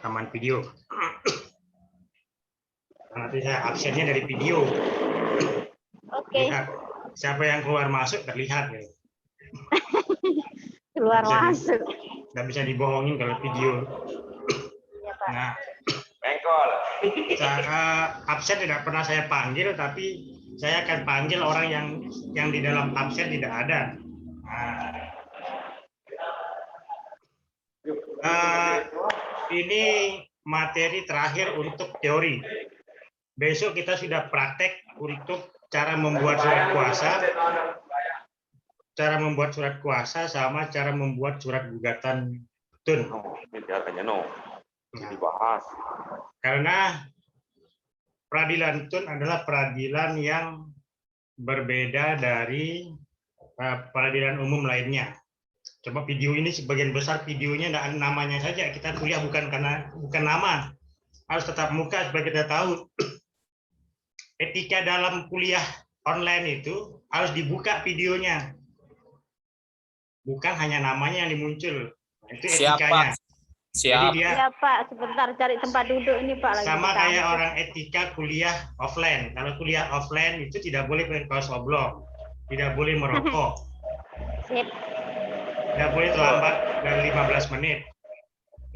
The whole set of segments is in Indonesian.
rekaman video. Nanti saya absennya dari video. Oke. Lihat siapa yang keluar masuk terlihat ya. Keluar masuk. Nggak bisa dibohongin kalau video. Ya, Pak. Nah, Bengkol. absen tidak pernah saya panggil, tapi saya akan panggil orang yang di dalam absen tidak ada. Ini materi terakhir untuk teori. Besok kita sudah praktek untuk cara membuat surat kuasa, sama cara membuat surat gugatan tun. Dibahas. Karena peradilan tun adalah peradilan yang berbeda dari peradilan umum lainnya. Coba video ini sebagian besar videonya ada namanya saja. Kita kuliah bukan nama, harus tetap muka supaya kita tahu. Etika dalam kuliah online itu harus dibuka videonya, bukan hanya namanya yang dimuncul. Itu etikanya. Siap. Jadi dia Ya, Pak. Sebentar cari tempat duduk ini, Pak. Lagi sama ditanya. kayak orang etika kuliah offline. Kalau kuliah offline itu tidak boleh pakai kaos oblong, tidak boleh merokok, Sip. tidak boleh terlambat dari 15 menit.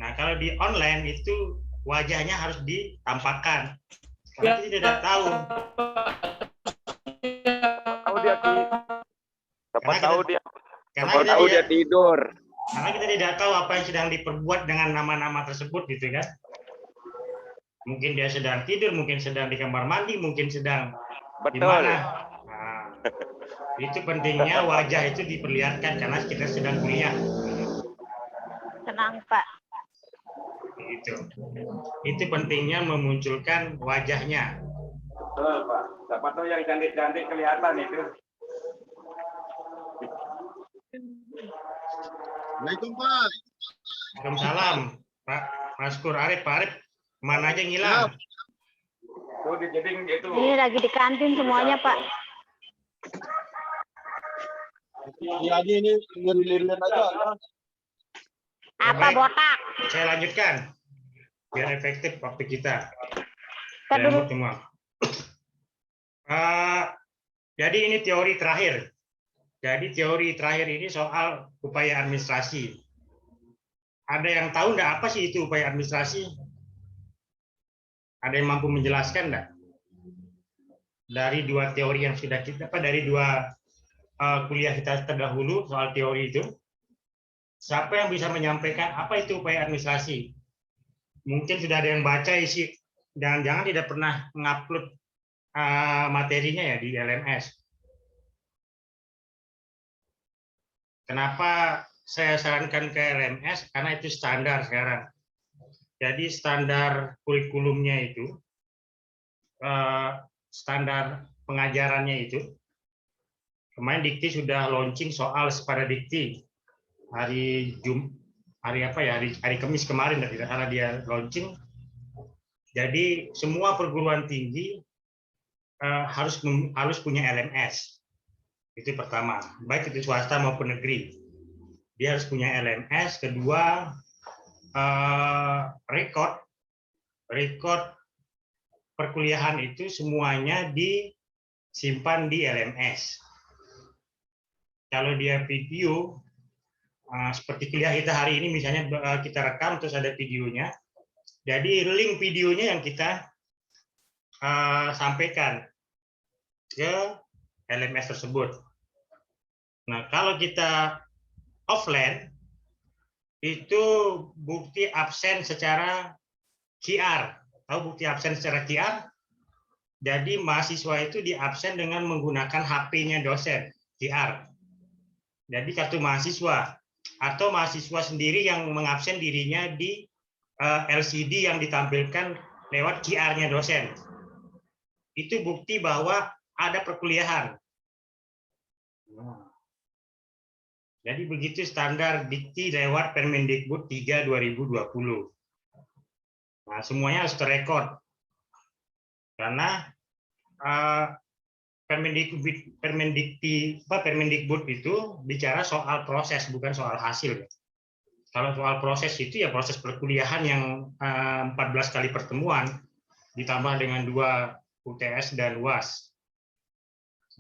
Nah, kalau di online itu wajahnya harus ditampakkan. Karena kita tidak tahu. Karena Dia tidur. Karena kita tidak tahu apa yang sedang diperbuat dengan nama-nama tersebut, gitu kan? Mungkin dia sedang tidur, mungkin sedang di kamar mandi, mungkin sedang di Betul. mana. Nah, itu pentingnya wajah itu diperlihatkan karena kita sedang kuliah. Tenang, Pak. Itu pentingnya memunculkan wajahnya. Betul, Pak. Siapa tahu yang cantik-cantik kelihatan itu. Assalamualaikum, Pak. Waalaikumsalam, Pak Maskur Arif. Pak Arif, mana aja ngilang? Tuh di jeding itu. Ini lagi di kantin semuanya, Pak. Lagi ini lirik-lirik aja. Apa Baik. botak? Saya lanjutkan, biar efektif waktu kita. Kita dulu. Semua. Jadi ini teori terakhir. Jadi teori terakhir ini soal upaya administrasi. Ada yang tahu enggak apa sih itu upaya administrasi? Ada yang mampu menjelaskan enggak? Dari dua teori yang sudah kita, dari dua kuliah kita terdahulu soal teori itu, siapa yang bisa menyampaikan apa itu upaya administrasi? Mungkin sudah ada yang baca isi, jangan-jangan tidak pernah mengupload materinya ya di LMS. Kenapa saya sarankan ke LMS? Karena itu standar sekarang. Jadi standar kurikulumnya itu, standar pengajarannya itu, kemarin Dikti sudah launching soal pada Dikti hari Kamis kemarin, tidak salah dia launching. Jadi semua perguruan tinggi harus punya LMS. Itu pertama, baik itu swasta maupun negeri. Dia harus punya LMS. Kedua, rekod perkuliahan itu semuanya disimpan di LMS. Kalau dia video, seperti kuliah kita hari ini, misalnya kita rekam terus ada videonya, jadi link videonya yang kita sampaikan ke LMS tersebut. Nah, kalau kita offline, itu bukti absen secara QR. Tahu bukti absen secara QR? Jadi mahasiswa itu di absen dengan menggunakan HP-nya dosen, QR. Jadi kartu mahasiswa. Atau mahasiswa sendiri yang mengabsen dirinya di LCD yang ditampilkan lewat QR-nya dosen. Itu bukti bahwa ada perkuliahan. Jadi begitu standar Dikti lewat Permendikbud 3 2020. Nah, semuanya harus terrekod. Karena Permendikbud itu bicara soal proses, bukan soal hasil. Kalau soal proses itu ya proses perkuliahan yang 14 kali pertemuan ditambah dengan 2 UTS dan UAS.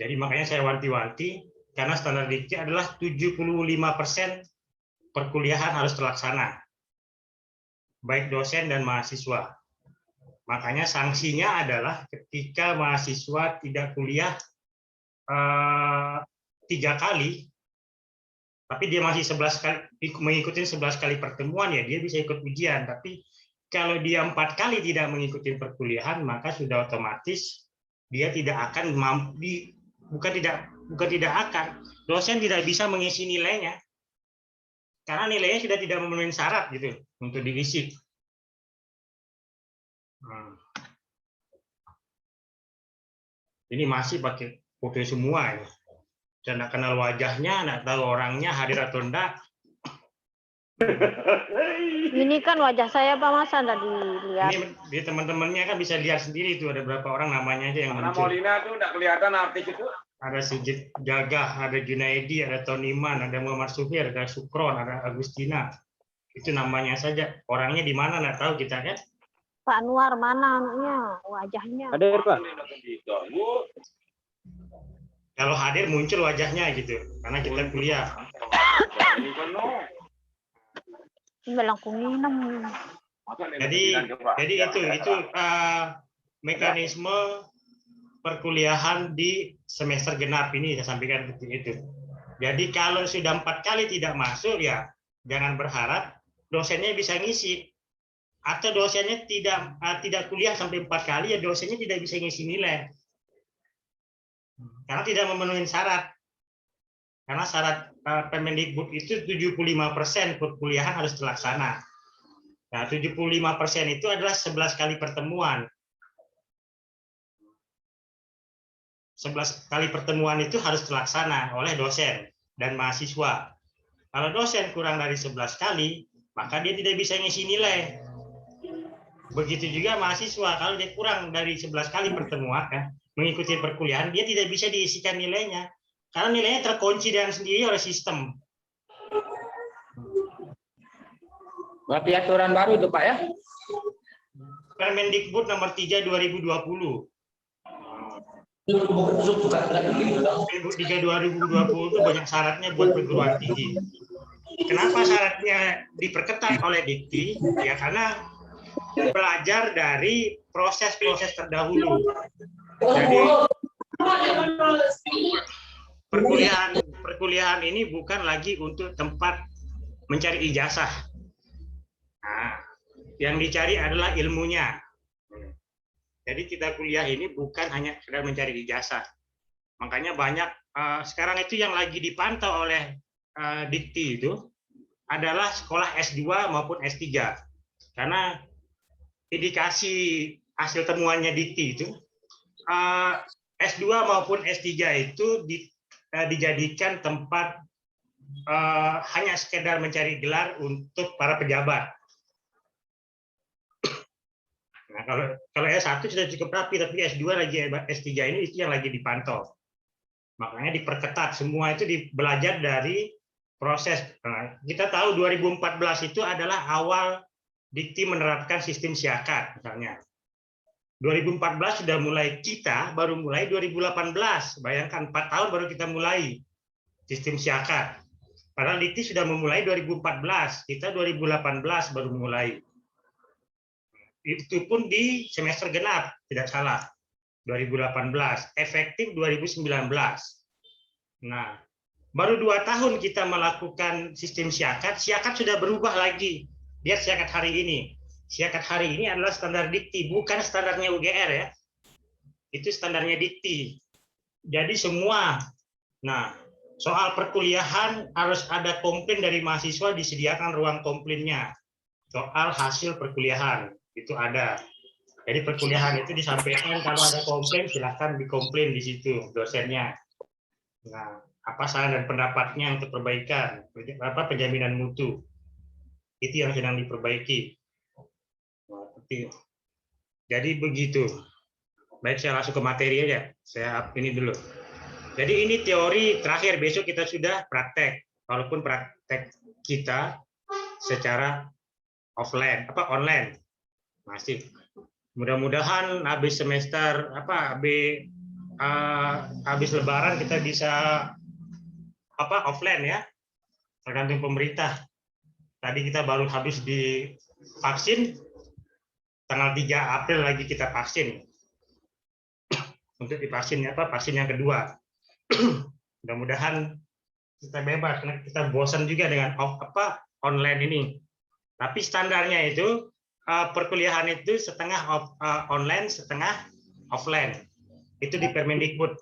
Jadi makanya saya wanti-wanti karena standar dikti adalah 75% perkuliahan harus terlaksana, baik dosen dan mahasiswa. Makanya sanksinya adalah ketika mahasiswa tidak kuliah 3 kali, tapi dia masih 11 kali mengikuti 11 kali pertemuan, ya dia bisa ikut ujian. Tapi kalau dia 4 kali tidak mengikuti perkuliahan, maka sudah otomatis dia tidak akan mampu, bukan tidak akan, dosen tidak bisa mengisi nilainya karena nilainya sudah tidak memenuhi syarat gitu untuk diisi. Ini masih pakai foto semua ini. Dan nggak kenal wajahnya, nggak tahu orangnya hadir atau enggak. Ini kan wajah saya Pak, masa nggak dilihat? Ini di teman-temannya kan bisa lihat sendiri itu ada berapa orang namanya aja yang Mana muncul. Molina tuh nggak kelihatan artis itu. Ada Sigit Gagah, ada Junaidi, ada Toniman, ada Muhammad Sufir, ada Sukron, ada Agustina. Itu namanya saja. Orangnya di mana nggak tahu kita kan. Pak Anwar mana anunya, wajahnya? Hadir, Pak. Kalau hadir muncul wajahnya gitu, karena kita kuliah. Melangkung Jadi itu mekanisme perkuliahan di semester genap ini saya sampaikan seperti itu. Jadi kalau sudah 4 kali tidak masuk ya jangan berharap dosennya bisa ngisi, atau dosennya tidak kuliah sampai 4 kali ya dosennya tidak bisa ngisi nilai karena tidak memenuhi syarat. Karena syarat Permendikbud itu 75% perkuliahan harus terlaksana. Nah, 75% itu adalah 11 kali pertemuan. 11 kali pertemuan itu harus terlaksana oleh dosen dan mahasiswa. Kalau dosen kurang dari 11 kali, maka dia tidak bisa ngisi nilai. Begitu juga mahasiswa, kalau dia kurang dari 11 kali pertemuan, mengikuti perkuliahan, dia tidak bisa diisikan nilainya. Karena nilainya terkunci dengan sendiri oleh sistem. Berarti aturan baru itu Pak ya? Permendikbud nomor 3 2020. Permendikbud 3 2020 itu banyak syaratnya buat perguruan tinggi. Kenapa syaratnya diperketat oleh Dikti? Ya karena belajar dari proses-proses terdahulu. Jadi perkuliahan ini bukan lagi untuk tempat mencari ijazah. Nah, yang dicari adalah ilmunya. Jadi kita kuliah ini bukan hanya sekedar mencari ijazah. Makanya banyak sekarang itu yang lagi dipantau oleh Dikti itu adalah sekolah S2 maupun S3. Karena indikasi hasil temuannya Dikti itu S2 maupun S3 itu dijadikan tempat hanya sekedar mencari gelar untuk para pejabat. Nah, kalau S1 sudah cukup rapi, tapi S2 lagi S3 ini itu yang lagi dipantau. Makanya diperketat, semua itu belajar dari proses. Nah, kita tahu 2014 itu adalah awal Dikti menerapkan sistem siakat misalnya. 2014 sudah mulai, kita baru mulai 2018. Bayangkan 4 tahun baru kita mulai sistem siakat. Padahal Dikti sudah memulai 2014, kita 2018 baru mulai. Itu pun di semester genap, tidak salah. 2018, efektif 2019. Nah, baru 2 tahun kita melakukan sistem siakat sudah berubah lagi. Lihat siakat hari ini. Siakat hari ini adalah standar Dikti, bukan standarnya UGR ya. Itu standarnya Dikti. Jadi semua. Nah, soal perkuliahan harus ada komplain dari mahasiswa, disediakan ruang komplainnya. Soal hasil perkuliahan itu ada. Jadi perkuliahan itu disampaikan, kalau ada komplain silahkan dikomplain di situ dosennya. Nah, apa saran dan pendapatnya untuk perbaikan, penjaminan mutu. Itu yang sedang diperbaiki. Jadi begitu. Baik, saya langsung ke materi aja. Saya ini dulu. Jadi ini teori terakhir, besok kita sudah praktek. Walaupun praktek kita secara online. Masih. Mudah-mudahan habis semester habis Lebaran kita bisa offline ya. Tergantung pemerintah. Tadi kita baru habis divaksin, tanggal 3 April lagi kita vaksin. Untuk divaksin vaksin yang kedua. Mudah-mudahan kita bebas, karena kita bosan juga dengan online ini. Tapi standarnya itu perkuliahan itu setengah online, setengah offline. Itu di Permendikbud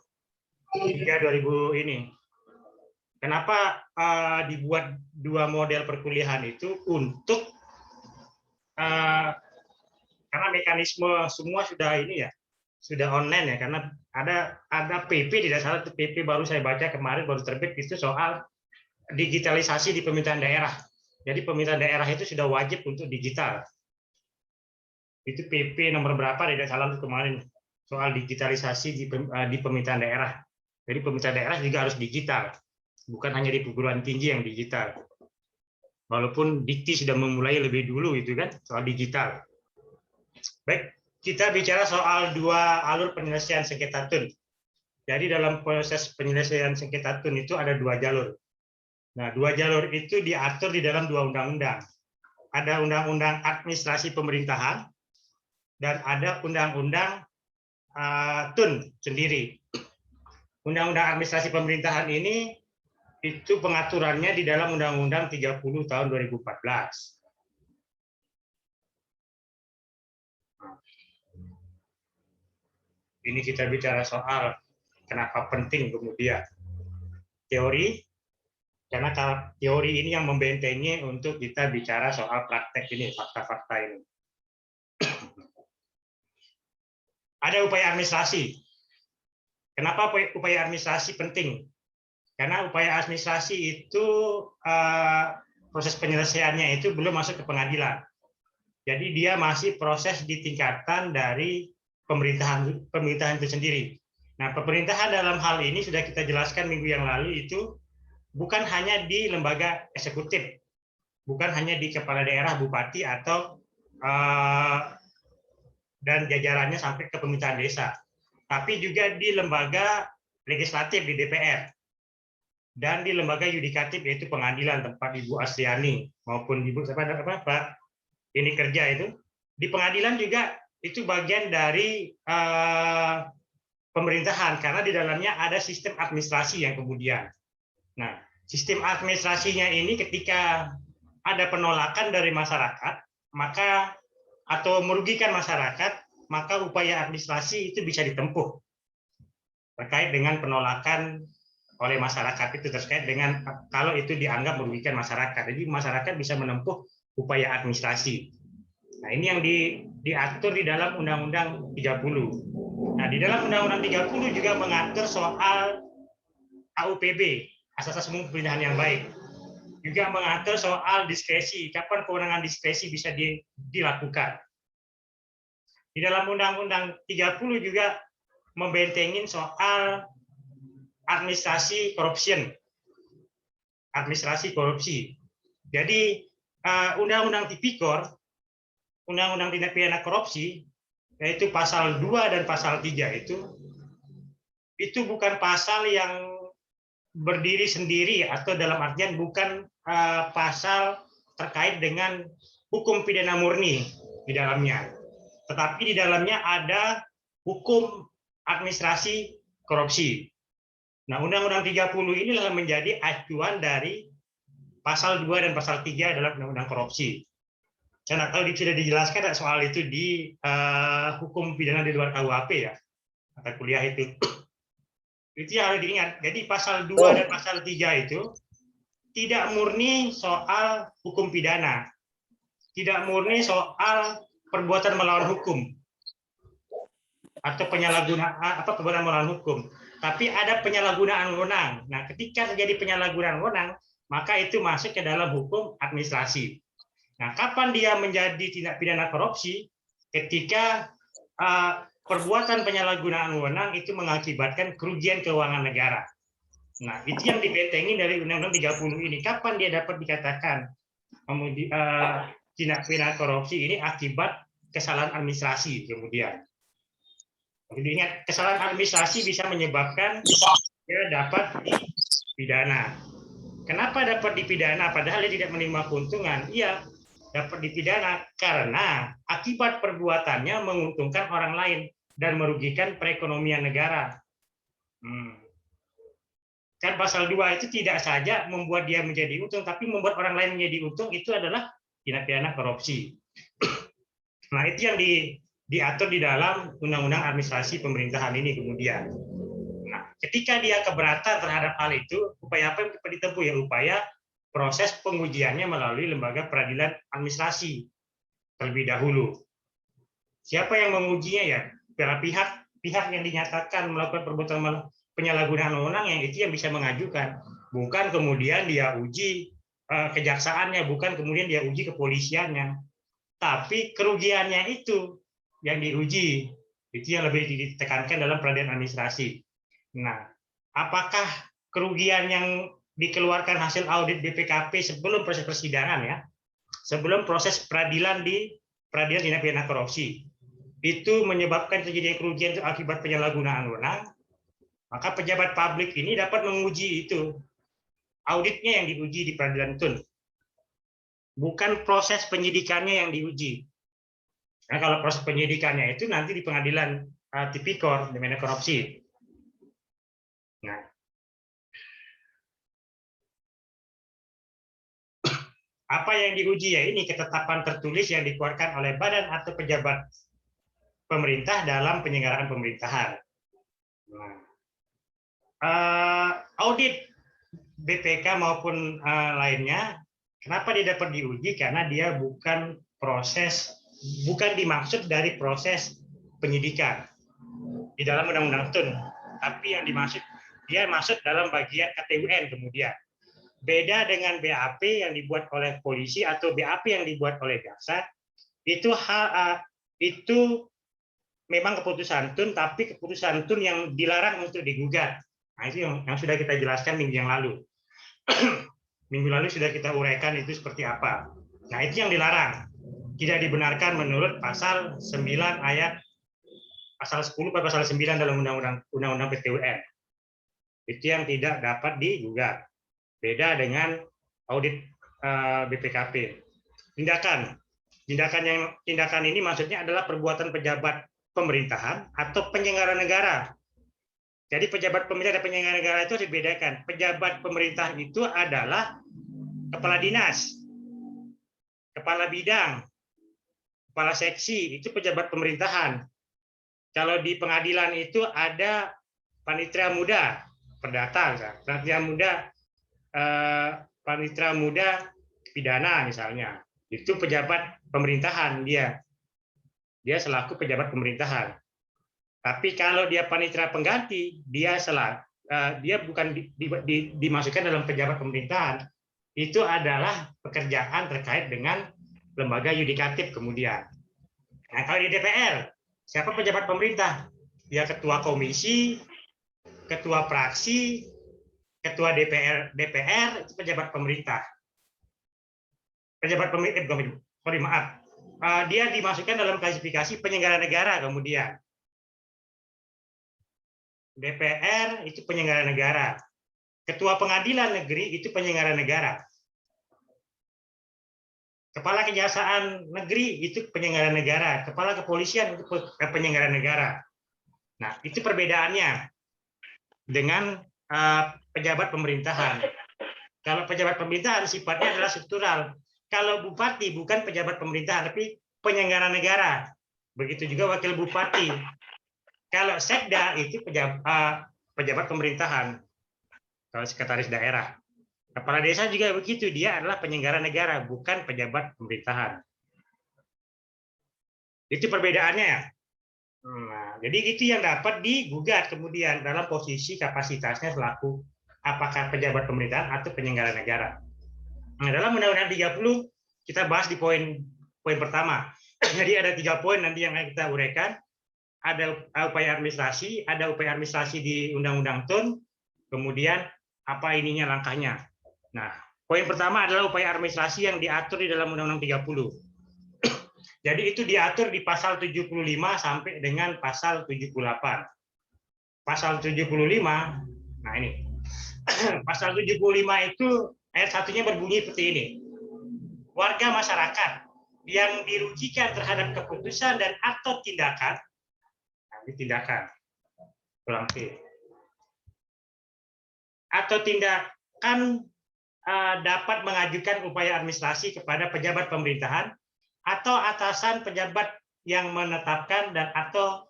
3 2000 ini. Kenapa dibuat 2 model perkuliahan itu untuk karena mekanisme semua sudah sudah online ya, karena ada PP tidak salah, PP baru saya baca kemarin baru terbit itu soal digitalisasi di pemerintahan daerah. Jadi pemerintahan daerah itu sudah wajib untuk digital. Itu PP nomor berapa tidak salah itu kemarin soal digitalisasi di pemerintahan daerah. Jadi pemerintahan daerah juga harus digital. Bukan hanya di perguruan tinggi yang digital. Walaupun Dikti sudah memulai lebih dulu itu kan soal digital. Baik, kita bicara soal 2 alur penyelesaian sengketa TUN. Jadi dalam proses penyelesaian sengketa TUN itu ada 2 jalur. Nah, 2 jalur itu diatur di dalam 2 undang-undang. Ada Undang-Undang Administrasi Pemerintahan dan ada Undang-Undang TUN sendiri. Undang-Undang Administrasi Pemerintahan ini itu pengaturannya di dalam Undang-Undang 30 tahun 2014. Ini kita bicara soal kenapa penting kemudian teori, karena teori ini yang membentengi untuk kita bicara soal praktek ini, fakta-fakta ini. Ada upaya administrasi. Kenapa upaya administrasi penting? Karena upaya administrasi itu proses penyelesaiannya itu belum masuk ke pengadilan. Jadi dia masih proses di tingkatan dari pemerintahan itu sendiri. Nah, pemerintahan dalam hal ini sudah kita jelaskan minggu yang lalu itu bukan hanya di lembaga eksekutif, bukan hanya di kepala daerah, bupati atau dan jajarannya sampai ke pemerintahan desa, tapi juga di lembaga legislatif di DPR. Dan di lembaga yudikatif yaitu pengadilan tempat Ibu Asriani maupun Ibu Pak ini kerja itu. Di pengadilan juga itu bagian dari pemerintahan karena di dalamnya ada sistem administrasi yang kemudian. Nah, sistem administrasinya ini ketika ada penolakan dari masyarakat, maka atau merugikan masyarakat, maka upaya administrasi itu bisa ditempuh terkait dengan penolakan oleh masyarakat itu terkait dengan kalau itu dianggap merugikan masyarakat. Jadi masyarakat bisa menempuh upaya administrasi. Nah, ini yang diatur di dalam Undang-Undang 30. Nah, di dalam Undang-Undang 30 juga mengatur soal AUPB, asas umum pemerintahan yang baik. Juga mengatur soal diskresi, kapan kewenangan diskresi bisa dilakukan. Di dalam Undang-Undang 30 juga membentengin soal administrasi korupsi. Jadi Undang-Undang Tipikor, Undang-Undang Tindak Pidana Korupsi, yaitu pasal 2 dan pasal 3 itu bukan pasal yang berdiri sendiri atau dalam artian bukan pasal terkait dengan hukum pidana murni di dalamnya. Tetapi di dalamnya ada hukum administrasi korupsi. Nah, Undang-Undang 30 inilah menjadi acuan dari pasal 2 dan pasal 3 dalam Undang-Undang korupsi. Saya tidak tahu sudah dijelaskan soal itu di hukum pidana di luar KUHP ya, mata kuliah itu. Itu yang harus diingat. Jadi pasal 2 dan pasal 3 itu tidak murni soal hukum pidana, tidak murni soal perbuatan melawan hukum atau penyalahgunaan perbuatan melawan hukum. Tapi ada penyalahgunaan wewenang. Nah, ketika terjadi penyalahgunaan wewenang, maka itu masuk ke dalam hukum administrasi. Nah, kapan dia menjadi tindak pidana korupsi? Ketika perbuatan penyalahgunaan wewenang itu mengakibatkan kerugian keuangan negara. Nah, itu yang dibentengi dari Undang-Undang 30 ini. Kapan dia dapat dikatakan kemudian tindak pidana korupsi ini akibat kesalahan administrasi kemudian. Jadi ingat, kesalahan administrasi bisa menyebabkan dia dapat dipidana. Kenapa dapat dipidana padahal dia tidak menerima keuntungan? Iya, dapat dipidana karena akibat perbuatannya menguntungkan orang lain dan merugikan perekonomian negara. Kan pasal 2 itu tidak saja membuat dia menjadi untung, tapi membuat orang lain menjadi untung, itu adalah tindak pidana korupsi. Nah, itu yang diatur di dalam Undang-Undang Administrasi Pemerintahan ini kemudian. Nah, ketika dia keberatan terhadap hal itu, upaya apa yang ditempuh ya? Upaya proses pengujiannya melalui lembaga peradilan administrasi terlebih dahulu. Siapa yang mengujinya ya? Para pihak yang dinyatakan melakukan perbuatan penyalahgunaan wewenang yang itu yang bisa mengajukan, bukan kemudian dia uji kejaksaannya, bukan kemudian dia uji kepolisiannya, tapi kerugiannya itu yang diuji, itu yang lebih ditekankan dalam peradilan administrasi. Nah, apakah kerugian yang dikeluarkan hasil audit BPKP sebelum proses persidangan ya, sebelum proses peradilan di peradilan tindak pidana korupsi, itu menyebabkan terjadinya kerugian itu akibat penyalahgunaan wewenang, maka pejabat publik ini dapat menguji itu. Auditnya yang diuji di peradilan itu, bukan proses penyidikannya yang diuji. Nah, kalau proses penyidikannya itu nanti di pengadilan tipikor, di pidana korupsi. Nah, apa yang diuji ya ini ketetapan tertulis yang dikeluarkan oleh badan atau pejabat pemerintah dalam penyelenggaraan pemerintahan. Nah, audit BPK maupun lainnya, kenapa dia dapat diuji? Karena dia bukan dimaksud dari proses penyidikan di dalam Undang-Undang TUN, tapi yang dimaksud dia masuk dalam bagian KTUN kemudian. Beda dengan BAP yang dibuat oleh polisi atau BAP yang dibuat oleh jaksa, itu memang keputusan TUN, tapi keputusan TUN yang dilarang untuk digugat. Nah, itu yang sudah kita jelaskan minggu yang lalu. Minggu lalu sudah kita uraikan itu seperti apa. Nah, itu yang dilarang. Tidak dibenarkan menurut pasal 9 ayat pasal 10 atau pasal 9 dalam Undang-Undang PTUN. Itu yang tidak dapat digugat. Beda dengan audit BPKP. Tindakan ini maksudnya adalah perbuatan pejabat pemerintahan atau penyelenggara negara. Jadi pejabat pemerintah dan penyelenggara negara itu dibedakan. Pejabat pemerintah itu adalah kepala dinas, kepala bidang, kepala seksi, itu pejabat pemerintahan. Kalau di pengadilan itu ada panitera muda, perdata, panitera muda pidana misalnya. Itu pejabat pemerintahan dia. Dia selaku pejabat pemerintahan. Tapi kalau dia panitera pengganti, dia bukan dimasukkan dalam pejabat pemerintahan. Itu adalah pekerjaan terkait dengan lembaga yudikatif kemudian. Nah, kalau di DPR, siapa pejabat pemerintah? Ya ketua komisi, ketua fraksi, ketua DPR itu pejabat pemerintah. Pejabat pemerintah, maaf. Dia dimasukkan dalam klasifikasi penyelenggara negara kemudian. DPR itu penyelenggara negara. Ketua pengadilan negeri itu penyelenggara negara. Kepala kejaksaan negeri itu penyelenggara negara. Kepala kepolisian itu penyelenggara negara. Nah, itu perbedaannya dengan pejabat pemerintahan. Kalau pejabat pemerintahan sifatnya adalah struktural. Kalau bupati bukan pejabat pemerintahan, tapi penyelenggara negara. Begitu juga wakil bupati. Kalau sekda itu pejabat pemerintahan, kalau sekretaris daerah. Kepala desa juga begitu, dia adalah penyelenggara negara, bukan pejabat pemerintahan. Itu perbedaannya. Nah, jadi itu yang dapat digugat kemudian dalam posisi kapasitasnya selaku apakah pejabat pemerintahan atau penyelenggara negara. Nah, dalam Undang-Undang 30 kita bahas di poin pertama. Jadi ada 3 poin nanti yang akan kita uraikan. Ada upaya administrasi di Undang-Undang TUN, kemudian apa ininya langkahnya. Nah, Poin pertama adalah upaya administrasi yang diatur di dalam Undang-Undang 30. Jadi itu diatur di pasal 75 sampai dengan pasal 78. Pasal 75, nah ini. Pasal 75 itu ayat 1-nya berbunyi seperti ini. Warga masyarakat yang dirugikan terhadap keputusan dan atau tindakan, nah, ini tindakan, ulang atau tindakan dapat mengajukan upaya administrasi kepada pejabat pemerintahan atau atasan pejabat yang menetapkan dan atau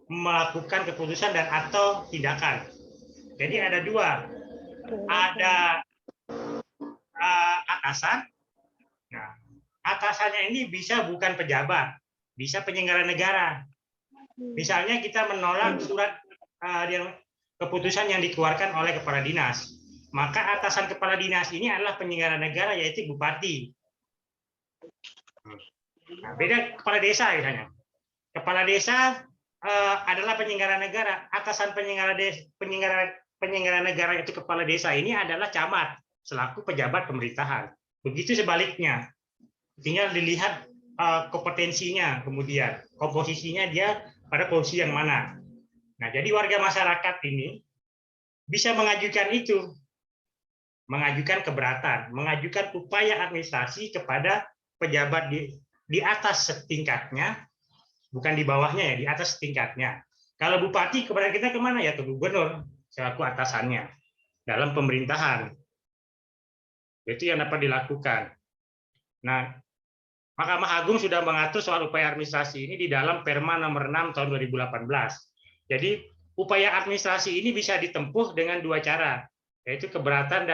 melakukan keputusan dan atau tindakan. Jadi ada dua, ada atasan. Nah, atasannya ini bisa bukan pejabat, bisa penyelenggara negara. Misalnya kita menolak surat yang keputusan yang dikeluarkan oleh kepala dinas, maka atasan kepala dinas ini adalah penyelenggara negara, yaitu bupati. Nah, beda kepala desa misalnya. Kepala desa adalah penyelenggara negara, atasan penyelenggara negara itu kepala desa ini adalah camat selaku pejabat pemerintahan. Begitu sebaliknya, tinggal dilihat kompetensinya, kemudian komposisinya dia pada posisi yang mana. Nah, jadi warga masyarakat ini bisa mengajukan itu, mengajukan keberatan, mengajukan upaya administrasi kepada pejabat di atas setingkatnya. Bukan di bawahnya ya, di atas tingkatnya. Kalau bupati kepada kita kemana ya? Ke gubernur selaku atasannya dalam pemerintahan. Itu yang dapat dilakukan. Nah, Mahkamah Agung sudah mengatur soal upaya administrasi ini di dalam Perma nomor 6 tahun 2018. Jadi upaya administrasi ini bisa ditempuh dengan dua cara, yaitu keberatan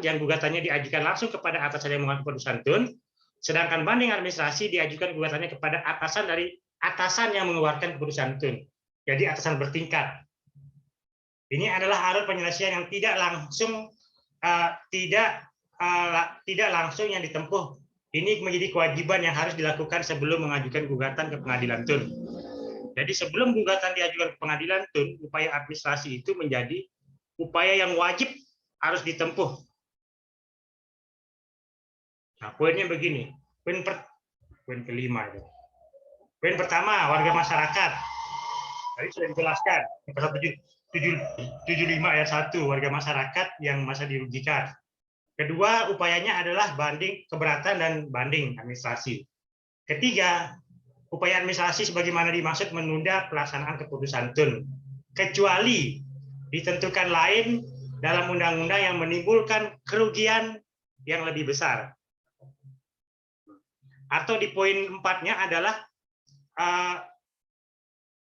yang gugatannya diajukan langsung kepada atasan yang mengambil keputusan tun. Sedangkan banding administrasi diajukan gugatannya kepada atasan yang mengeluarkan keputusan tun. Jadi atasan bertingkat. Ini adalah alur penyelesaian yang tidak langsung yang ditempuh. Ini menjadi kewajiban yang harus dilakukan sebelum mengajukan gugatan ke pengadilan tun. Jadi sebelum gugatan diajukan ke pengadilan tun, upaya administrasi itu menjadi upaya yang wajib harus ditempuh. Nah, poinnya begini, poin kelima itu. Poin pertama, warga masyarakat. Tadi sudah dijelaskan, pasal 75 ayat 1, warga masyarakat yang masa dirugikan. Kedua, upayanya adalah banding keberatan dan banding administrasi. Ketiga, upaya administrasi sebagaimana dimaksud menunda pelaksanaan keputusan tun, kecuali ditentukan lain dalam undang-undang yang menimbulkan kerugian yang lebih besar. Atau di poin 4-nya adalah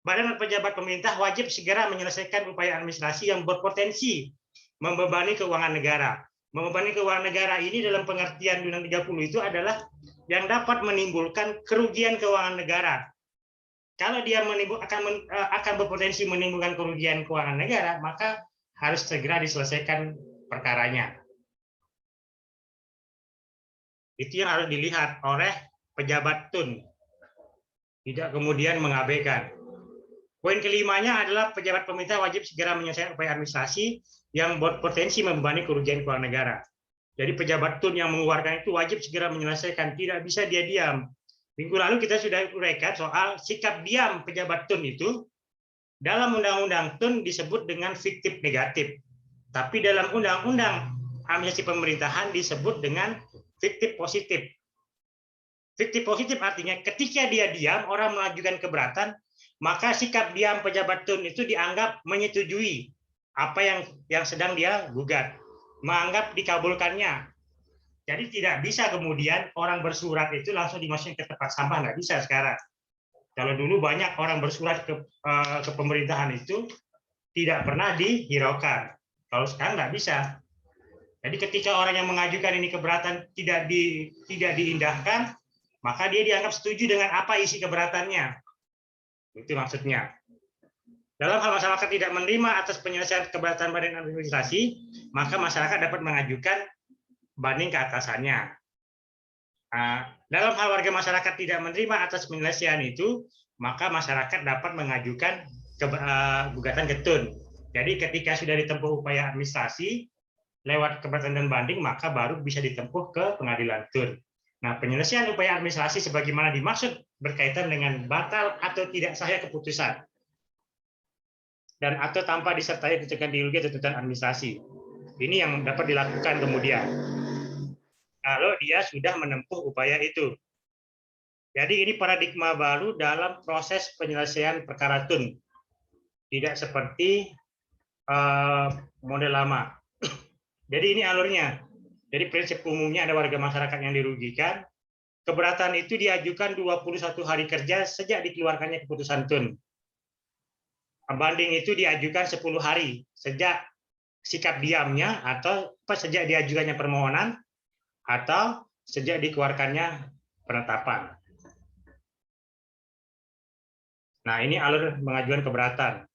badan pejabat pemerintah wajib segera menyelesaikan upaya administrasi yang berpotensi membebani keuangan negara. Membebani keuangan negara ini dalam pengertian Undang-Undang 30 itu adalah yang dapat menimbulkan kerugian keuangan negara. Kalau dia akan berpotensi menimbulkan kerugian keuangan negara, maka harus segera diselesaikan perkaranya. Itu yang harus dilihat oleh pejabat tun, tidak kemudian mengabaikan. Poin kelimanya adalah pejabat pemerintah wajib segera menyelesaikan upaya administrasi yang berpotensi membebani kerugian keuangan negara. Jadi pejabat tun yang mengeluarkan itu wajib segera menyelesaikan, tidak bisa dia diam. Minggu lalu kita sudah uraikan soal sikap diam pejabat tun itu. Dalam undang-undang tun disebut dengan fiktif negatif, tapi dalam undang-undang administrasi pemerintahan disebut dengan fiktif positif. Fiktif positif artinya ketika dia diam, orang mengajukan keberatan, maka sikap diam pejabat tun itu dianggap menyetujui apa yang sedang dia gugat, menganggap dikabulkannya. Jadi tidak bisa kemudian orang bersurat itu langsung dimasukkan ke tempat sampah, nggak bisa sekarang. Kalau dulu banyak orang bersurat ke pemerintahan itu tidak pernah dihiraukan. Kalau sekarang nggak bisa. Jadi ketika orang yang mengajukan ini keberatan tidak diindahkan, maka dia dianggap setuju dengan apa isi keberatannya. Itu maksudnya. Dalam hal masyarakat tidak menerima atas penyelesaian keberatan badan administrasi, maka masyarakat dapat mengajukan banding ke atasannya. Dalam hal warga masyarakat tidak menerima atas penyelesaian itu, maka masyarakat dapat mengajukan gugatan ke tun. Jadi ketika sudah ditempuh upaya administrasi, lewat keberatan dan banding, maka baru bisa ditempuh ke pengadilan tun. Nah, penyelesaian upaya administrasi sebagaimana dimaksud berkaitan dengan batal atau tidak sahnya keputusan dan atau tanpa disertai tuntutan ideologi atau tuntutan administrasi. Ini yang dapat dilakukan kemudian kalau dia sudah menempuh upaya itu. Jadi ini paradigma baru dalam proses penyelesaian perkara tun. Tidak seperti model lama. Jadi ini alurnya. Jadi prinsip umumnya ada warga masyarakat yang dirugikan. Keberatan itu diajukan 21 hari kerja sejak dikeluarkannya keputusan tun. Banding itu diajukan 10 hari sejak sikap diamnya atau sejak diajukannya permohonan atau sejak dikeluarkannya penetapan. Nah, ini alur pengajuan keberatan.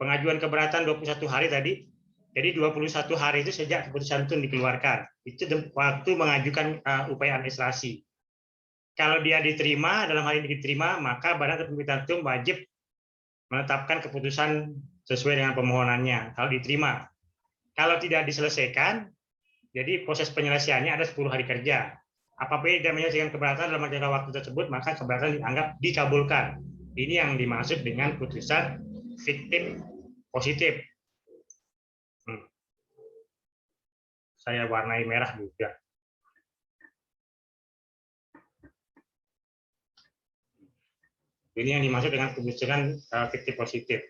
Pengajuan keberatan 21 hari tadi. Jadi 21 hari itu sejak keputusan tun dikeluarkan. Itu waktu mengajukan upaya administrasi. Kalau dia diterima, dalam hal ini diterima, maka Badan Penerbitan Tun wajib menetapkan keputusan sesuai dengan permohonannya. Kalau diterima. Kalau tidak diselesaikan, jadi proses penyelesaiannya ada 10 hari kerja. Apabila tidak menyelesaikan keberatan dalam jangka waktu tersebut, maka keberatan dianggap dikabulkan. Ini yang dimaksud dengan putusan fiktif positif. Saya warnai merah juga. Ini yang dimaksud dengan keputusan fiktif positif.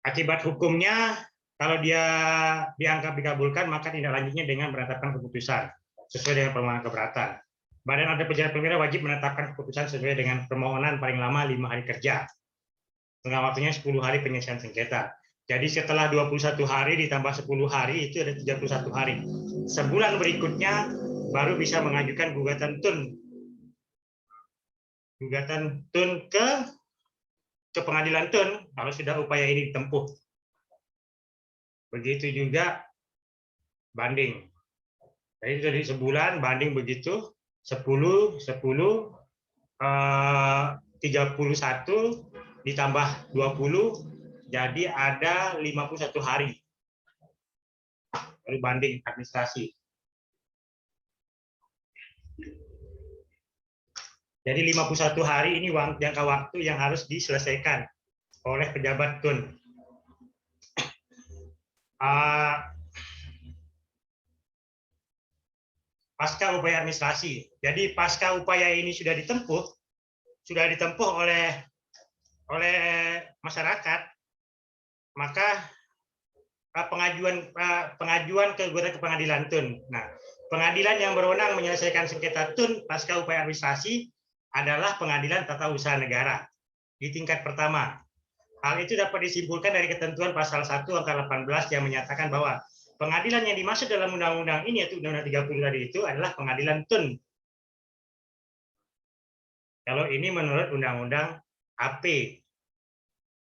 Akibat hukumnya, kalau dia dianggap dikabulkan, maka tindak lanjutnya dengan menetapkan keputusan sesuai dengan permohonan keberatan. Badan Adat Pidana Perwira wajib menetapkan keputusan sesuai dengan permohonan paling lama 5 hari kerja. Tengah waktunya 10 hari penyelesaian sengketa. Jadi setelah 21 hari ditambah 10 hari itu ada 31 hari. Sebulan berikutnya baru bisa mengajukan gugatan tun. Gugatan tun ke pengadilan tun kalau sudah upaya ini ditempuh. Begitu juga banding. Jadi dari sebulan banding begitu 10 31 ditambah 20 jadi ada 51 hari baru banding administrasi. Jadi 51 hari ini jangka waktu yang harus diselesaikan oleh pejabat tun. Pasca upaya administrasi. Jadi pasca upaya ini sudah ditempuh oleh masyarakat, maka pengajuan ke pengadilan tun. Nah, pengadilan yang berwenang menyelesaikan sengketa tun pasca upaya administrasi adalah Pengadilan Tata Usaha Negara di tingkat pertama. Hal itu dapat disimpulkan dari ketentuan pasal 1 angka 18 yang menyatakan bahwa pengadilan yang dimaksud dalam undang-undang ini, yaitu Undang-Undang 30 tadi itu, adalah pengadilan tun. Kalau ini menurut Undang-Undang AP.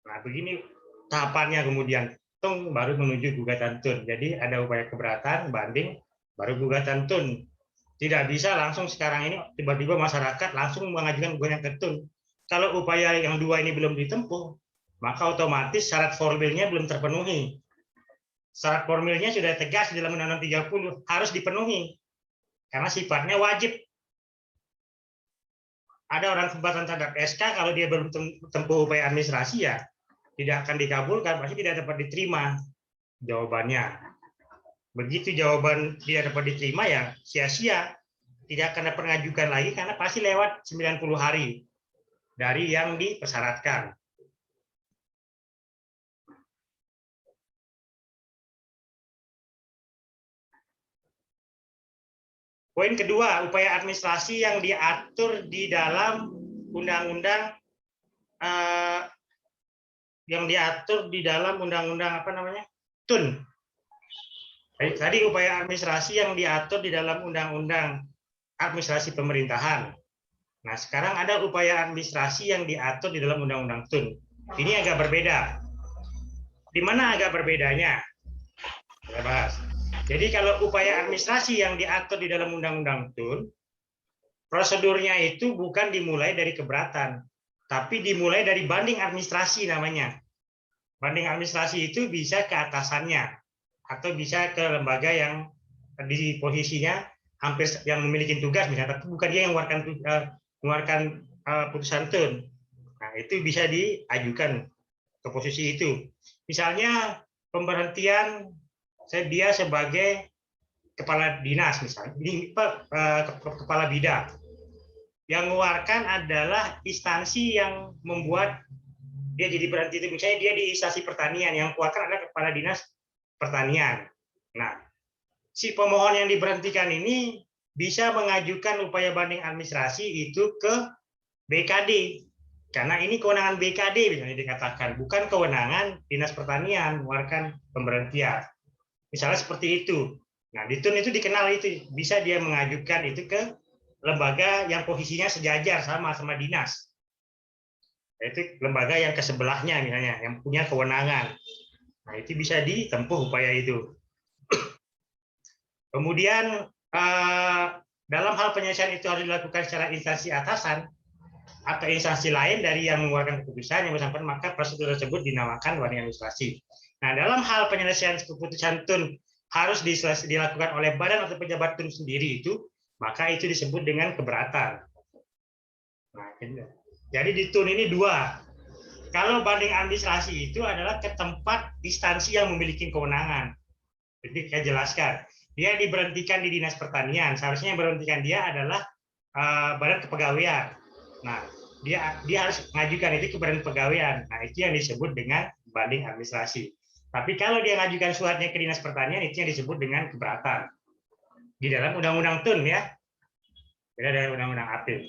Nah, begini tahapannya kemudian baru menuju gugatan tun. Jadi ada upaya keberatan, banding, baru gugatan tun. Tidak bisa langsung sekarang ini tiba-tiba masyarakat langsung mengajukan gugatan ke tun. Kalau upaya yang dua ini belum ditempuh, maka otomatis syarat formilnya belum terpenuhi. Syarat formilnya sudah tegas di dalam Undang-Undang 30 harus dipenuhi karena sifatnya wajib. Ada orang keberatan terhadap SK kalau dia belum tempuh upaya administrasi ya tidak akan dikabulkan, pasti tidak dapat diterima jawabannya. Begitu jawaban tidak dapat diterima ya sia-sia, tidak akan dapat mengajukan lagi karena pasti lewat 90 hari dari yang dipersyaratkan. Poin kedua, upaya administrasi yang diatur di dalam undang-undang TUN. Tadi upaya administrasi yang diatur di dalam undang-undang administrasi pemerintahan. Nah, sekarang ada upaya administrasi yang diatur di dalam undang-undang TUN. Ini agak berbeda. Di mana agak berbedanya? Kita bahas. Jadi kalau upaya administrasi yang diatur di dalam undang-undang TUN, prosedurnya itu bukan dimulai dari keberatan, tapi dimulai dari banding administrasi namanya. Banding administrasi itu bisa ke atasannya atau bisa ke lembaga yang di posisinya hampir yang memiliki tugas misalnya, tapi bukan dia yang mengeluarkan putusan tun. Nah, itu bisa diajukan ke posisi itu. Misalnya pemberhentian dia sebagai kepala dinas misalnya, kepala bidang. Yang mengeluarkan adalah instansi yang membuat dia jadi berhenti itu. Misalnya dia di instansi pertanian, yang mengeluarkan adalah kepala dinas pertanian. Nah, si pemohon yang diberhentikan ini bisa mengajukan upaya banding administrasi itu ke BKD. Karena ini kewenangan BKD misalnya dikatakan, bukan kewenangan Dinas Pertanian mengeluarkan pemberhentian. Misalnya seperti itu. Nah, di TUN itu dikenal itu, bisa dia mengajukan itu ke lembaga yang posisinya sejajar sama dinas. Yaitu lembaga yang ke sebelahnya misalnya, yang punya kewenangan. Nah, itu bisa ditempuh upaya itu. Kemudian dalam hal penyelesaian itu harus dilakukan secara instansi atasan atau instansi lain dari yang mengeluarkan keputusan yang bersangkutan, maka prosedur tersebut dinamakan banding administrasi. Nah, dalam hal penyelesaian keputusan TUN harus dilakukan oleh badan atau pejabat TUN sendiri itu, maka itu disebut dengan keberatan. Nah, jadi di TUN ini dua. Kalau banding administrasi itu adalah ke tempat instansi yang memiliki kewenangan. Jadi saya jelaskan, dia diberhentikan di Dinas Pertanian, seharusnya yang berhentikan dia adalah Badan Kepegawaian. Nah, dia harus mengajukan itu ke Badan Kepegawaian. Nah, itu yang disebut dengan banding administrasi. Tapi kalau dia mengajukan suratnya ke Dinas Pertanian, itu yang disebut dengan keberatan. Di dalam Undang-Undang TUN ya, beda dari Undang-Undang APIL.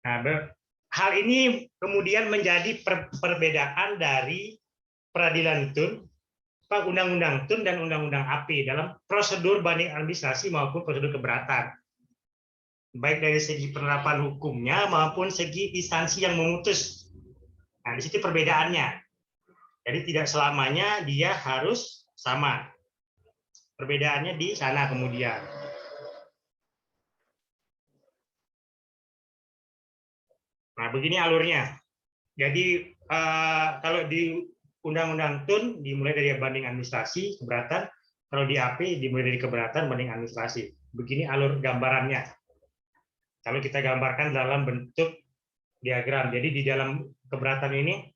Nah, hal ini kemudian menjadi perbedaan dari peradilan TUN, Undang-Undang TUN dan Undang-Undang API dalam prosedur banding administrasi maupun prosedur keberatan. Baik dari segi penerapan hukumnya maupun segi instansi yang memutus. Nah, di situ perbedaannya. Jadi tidak selamanya dia harus sama. Perbedaannya di sana kemudian. Nah, begini alurnya. Jadi kalau di Undang-Undang TUN dimulai dari banding administrasi, keberatan. Kalau di API dimulai dari keberatan, banding administrasi. Begini alur gambarannya. Kalau kita gambarkan dalam bentuk diagram. Jadi di dalam keberatan ini,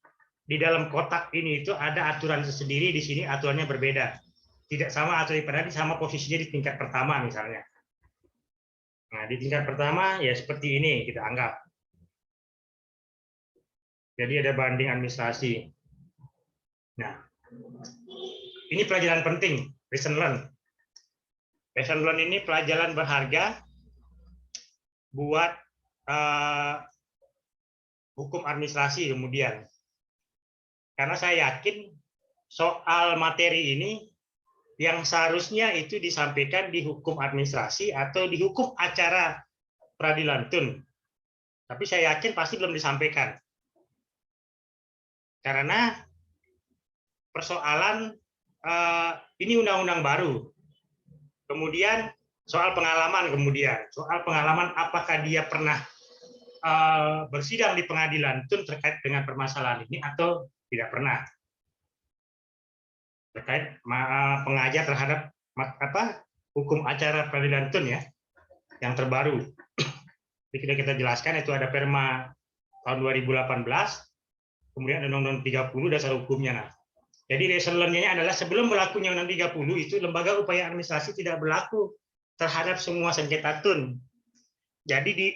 di dalam kotak ini itu ada aturan tersendiri, di sini aturannya berbeda. Tidak sama aturan pada sama posisinya di tingkat pertama misalnya. Nah, di tingkat pertama ya seperti ini kita anggap. Jadi ada banding administrasi. Nah, ini pelajaran penting, lesson learn. Lesson learn ini pelajaran berharga buat hukum administrasi kemudian. Karena saya yakin soal materi ini yang seharusnya itu disampaikan di hukum administrasi atau di hukum acara peradilan TUN. Tapi saya yakin pasti belum disampaikan. Karena persoalan ini undang-undang baru. Kemudian soal pengalaman apakah dia pernah bersidang di pengadilan TUN terkait dengan permasalahan ini atau tidak pernah. Terkait pengajar terhadap hukum acara peradilan TUN ya, yang terbaru. Jadi kita jelaskan itu ada Perma tahun 2018, kemudian Undang-Undang 30 dasar hukumnya. Nah, jadi lesson learn-nya adalah sebelum berlakunya Undang-Undang 30 itu lembaga upaya administrasi tidak berlaku terhadap semua sengketa TUN. Jadi di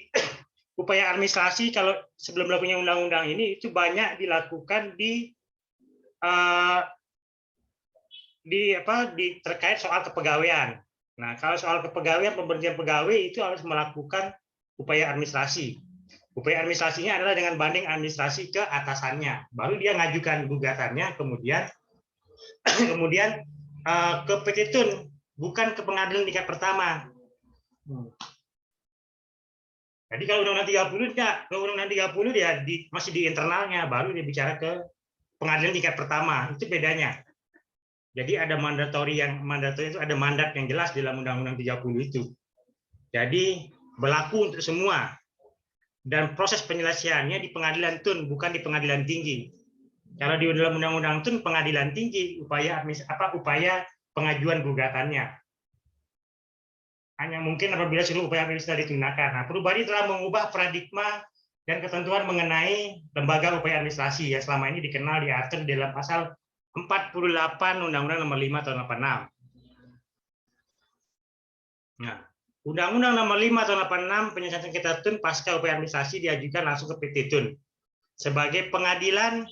upaya administrasi kalau sebelum berlakunya undang-undang ini itu banyak dilakukan di terkait soal kepegawaian. Nah, kalau soal kepegawaian, pemberhentian pegawai itu harus melakukan upaya administrasi. Upaya administrasinya adalah dengan banding administrasi ke atasannya. Baru dia ngajukan gugatannya, kemudian ke PT TUN, bukan ke pengadilan tingkat pertama. Jadi kalau Undang-Undang 30 enggak, kalau Undang-Undang 30 dia masih di internalnya, baru dia bicara ke pengadilan tingkat pertama. Itu bedanya. Jadi ada mandatori itu ada mandat yang jelas dalam Undang-Undang 30 itu. Jadi berlaku untuk semua. Dan proses penyelesaiannya di pengadilan TUN, bukan di pengadilan tinggi. Kalau di dalam undang-undang TUN pengadilan tinggi upaya pengajuan gugatannya. Hanya mungkin apabila seluruh upaya administrasi digunakan. Nah, perubahan ini telah mengubah paradigma dan ketentuan mengenai lembaga upaya administrasi yang selama ini dikenal diatur di dalam pasal 48 Undang-Undang Nomor 5 Tahun 86. Nah, Undang-Undang Nomor 5 Tahun 86 penyelesaian sengketa TUN pasca upaya administrasi diajukan langsung ke PT TUN sebagai pengadilan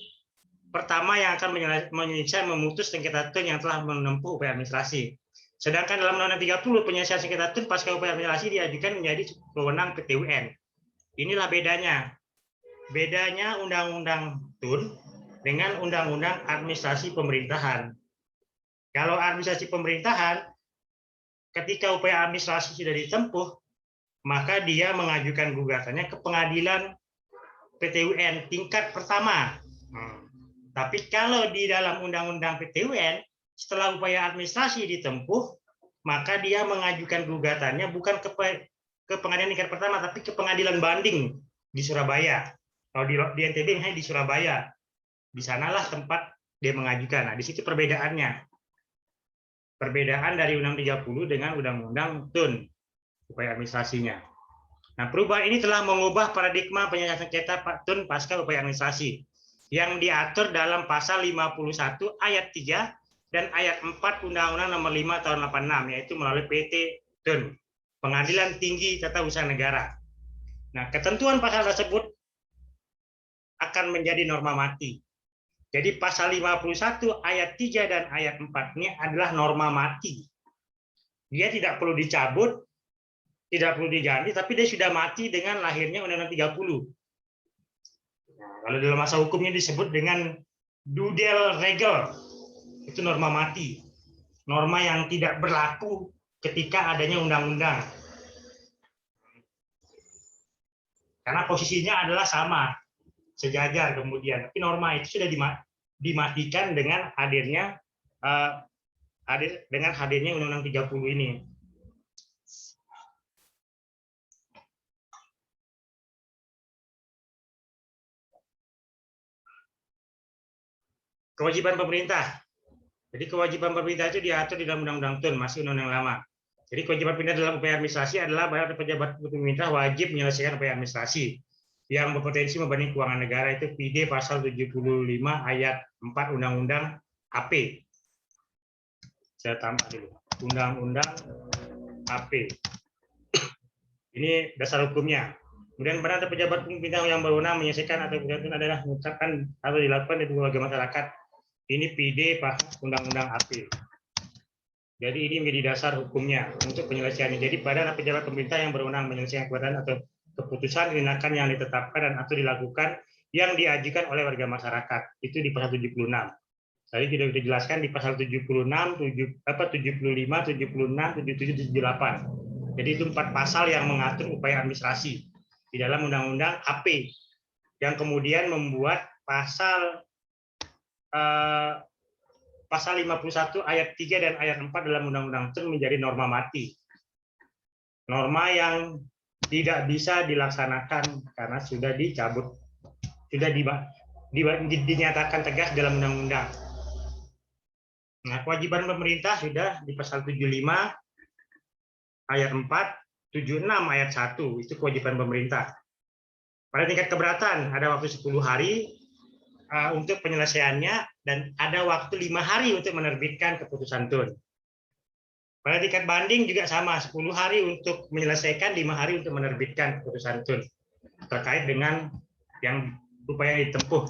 pertama yang akan menyelesaikan memutus sengketa TUN yang telah menempuh upaya administrasi. Sedangkan dalam Undang-Undang 30 penyelesaian sengketa TUN pasca upaya administrasi diajukan menjadi wewenang PT UN. Inilah bedanya. Bedanya Undang-Undang TUN dengan Undang-Undang Administrasi Pemerintahan. Kalau administrasi pemerintahan, ketika upaya administrasi sudah ditempuh, maka dia mengajukan gugatannya ke pengadilan PT UN tingkat pertama. Tapi kalau di dalam Undang-Undang PT UN, setelah upaya administrasi ditempuh, maka dia mengajukan gugatannya bukan ke pengadilan tingkat pertama, tapi ke pengadilan banding di Surabaya. Kalau di NTB hanya di Surabaya. Di sanalah tempat dia mengajukan. Nah, di situ perbedaannya. Perbedaan dari Undang-Undang 30 dengan Undang-Undang TUN, upaya administrasinya. Nah, perubahan ini telah mengubah paradigma penyelesaian sengketa TUN pasca upaya administrasi yang diatur dalam pasal 51 ayat 3 dan ayat 4 Undang-Undang Nomor 5 Tahun 86, yaitu melalui PT TUN, Pengadilan Tinggi Tata Usaha Negara. Nah, ketentuan pasal tersebut akan menjadi norma mati. Jadi pasal 51 ayat 3 dan ayat 4 ini adalah norma mati. Dia tidak perlu dicabut, tidak perlu diganti, tapi dia sudah mati dengan lahirnya Undang-Undang 30. Nah, kalau dalam masa hukumnya disebut dengan Dudel Regel, itu norma mati. Norma yang tidak berlaku ketika adanya undang-undang. Karena posisinya adalah sama, sejajar kemudian. Tapi norma itu sudah dimatikan dengan hadirnya Undang-Undang 30 ini. Kewajiban pemerintah. Jadi kewajiban pemerintah itu diatur di dalam Undang-Undang TUN, masih undang-undang lama. Jadi kewajiban pemerintah dalam upaya administrasi adalah bahwa pejabat pemerintah wajib menyelesaikan upaya administrasi yang berpotensi membebani keuangan negara, itu PD pasal 75 ayat 4 Undang-Undang AP. Saya tambah dulu. Undang-Undang AP. Ini dasar hukumnya. Kemudian pada pejabat pemerintah yang berwenang menyelesaikan atau itu adalah mengucapkan atau dilakukan di warga masyarakat. Ini PD Undang-Undang AP. Jadi ini menjadi dasar hukumnya untuk penyelesaiannya. Jadi pada pejabat pemerintah yang berwenang menyelesaikan kewajiban atau keputusan tindakan yang ditetapkan dan atau dilakukan yang diajukan oleh warga masyarakat. Itu di pasal 76. Tadi sudah dijelaskan di pasal 76, 75, 76, 77, 78. Jadi itu 4 pasal yang mengatur upaya administrasi di dalam Undang-Undang AP yang kemudian membuat pasal 51 ayat 3 dan ayat 4 dalam Undang-Undang TUN menjadi norma mati. Norma yang tidak bisa dilaksanakan karena sudah dicabut, sudah dinyatakan tegas dalam undang-undang. Nah, kewajiban pemerintah sudah di pasal 75 ayat 4, 76 ayat 1, itu kewajiban pemerintah. Pada tingkat keberatan ada waktu 10 hari untuk penyelesaiannya dan ada waktu 5 hari untuk menerbitkan keputusan TUN. Pada tingkat banding juga sama, 10 hari untuk menyelesaikan, 5 hari untuk menerbitkan keputusan TUN terkait dengan yang upaya ditempuh.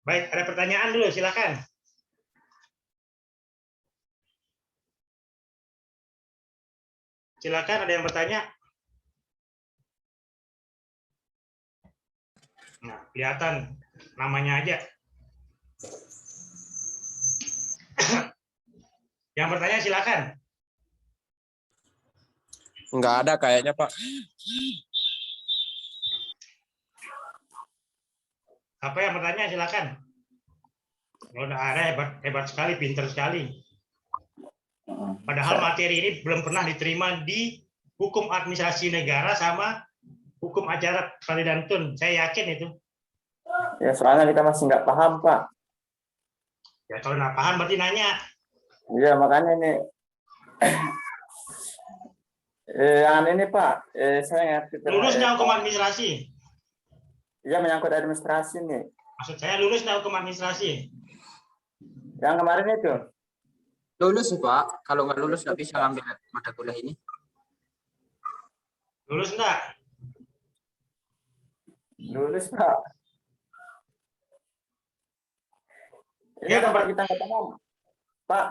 Baik, ada pertanyaan dulu, silakan. Silakan, ada yang bertanya? Nah, kelihatan namanya aja. Yang bertanya silakan. Enggak ada kayaknya, Pak. Apa yang bertanya silakan. Kalau enggak ada, hebat sekali, pintar sekali. Padahal materi ini belum pernah diterima di hukum administrasi negara sama hukum acara peradilan TUN. Saya yakin itu. Ya soalnya kita masih nggak paham Pak. Ya kalau nggak paham berarti nanya. Iya makanya nih. Ini Pak, saya ngerti Lulus nggak hukum administrasi? Iya menyangkut administrasi nih. Maksud saya lulus nggak hukum administrasi? Yang kemarin itu. Lulus sih, Pak. Kalau nggak lulus nggak bisa ngambil mata kuliah ini. Lulus nggak? Lulus Pak. Ini Ya. tempat kita nggak paham. Pak.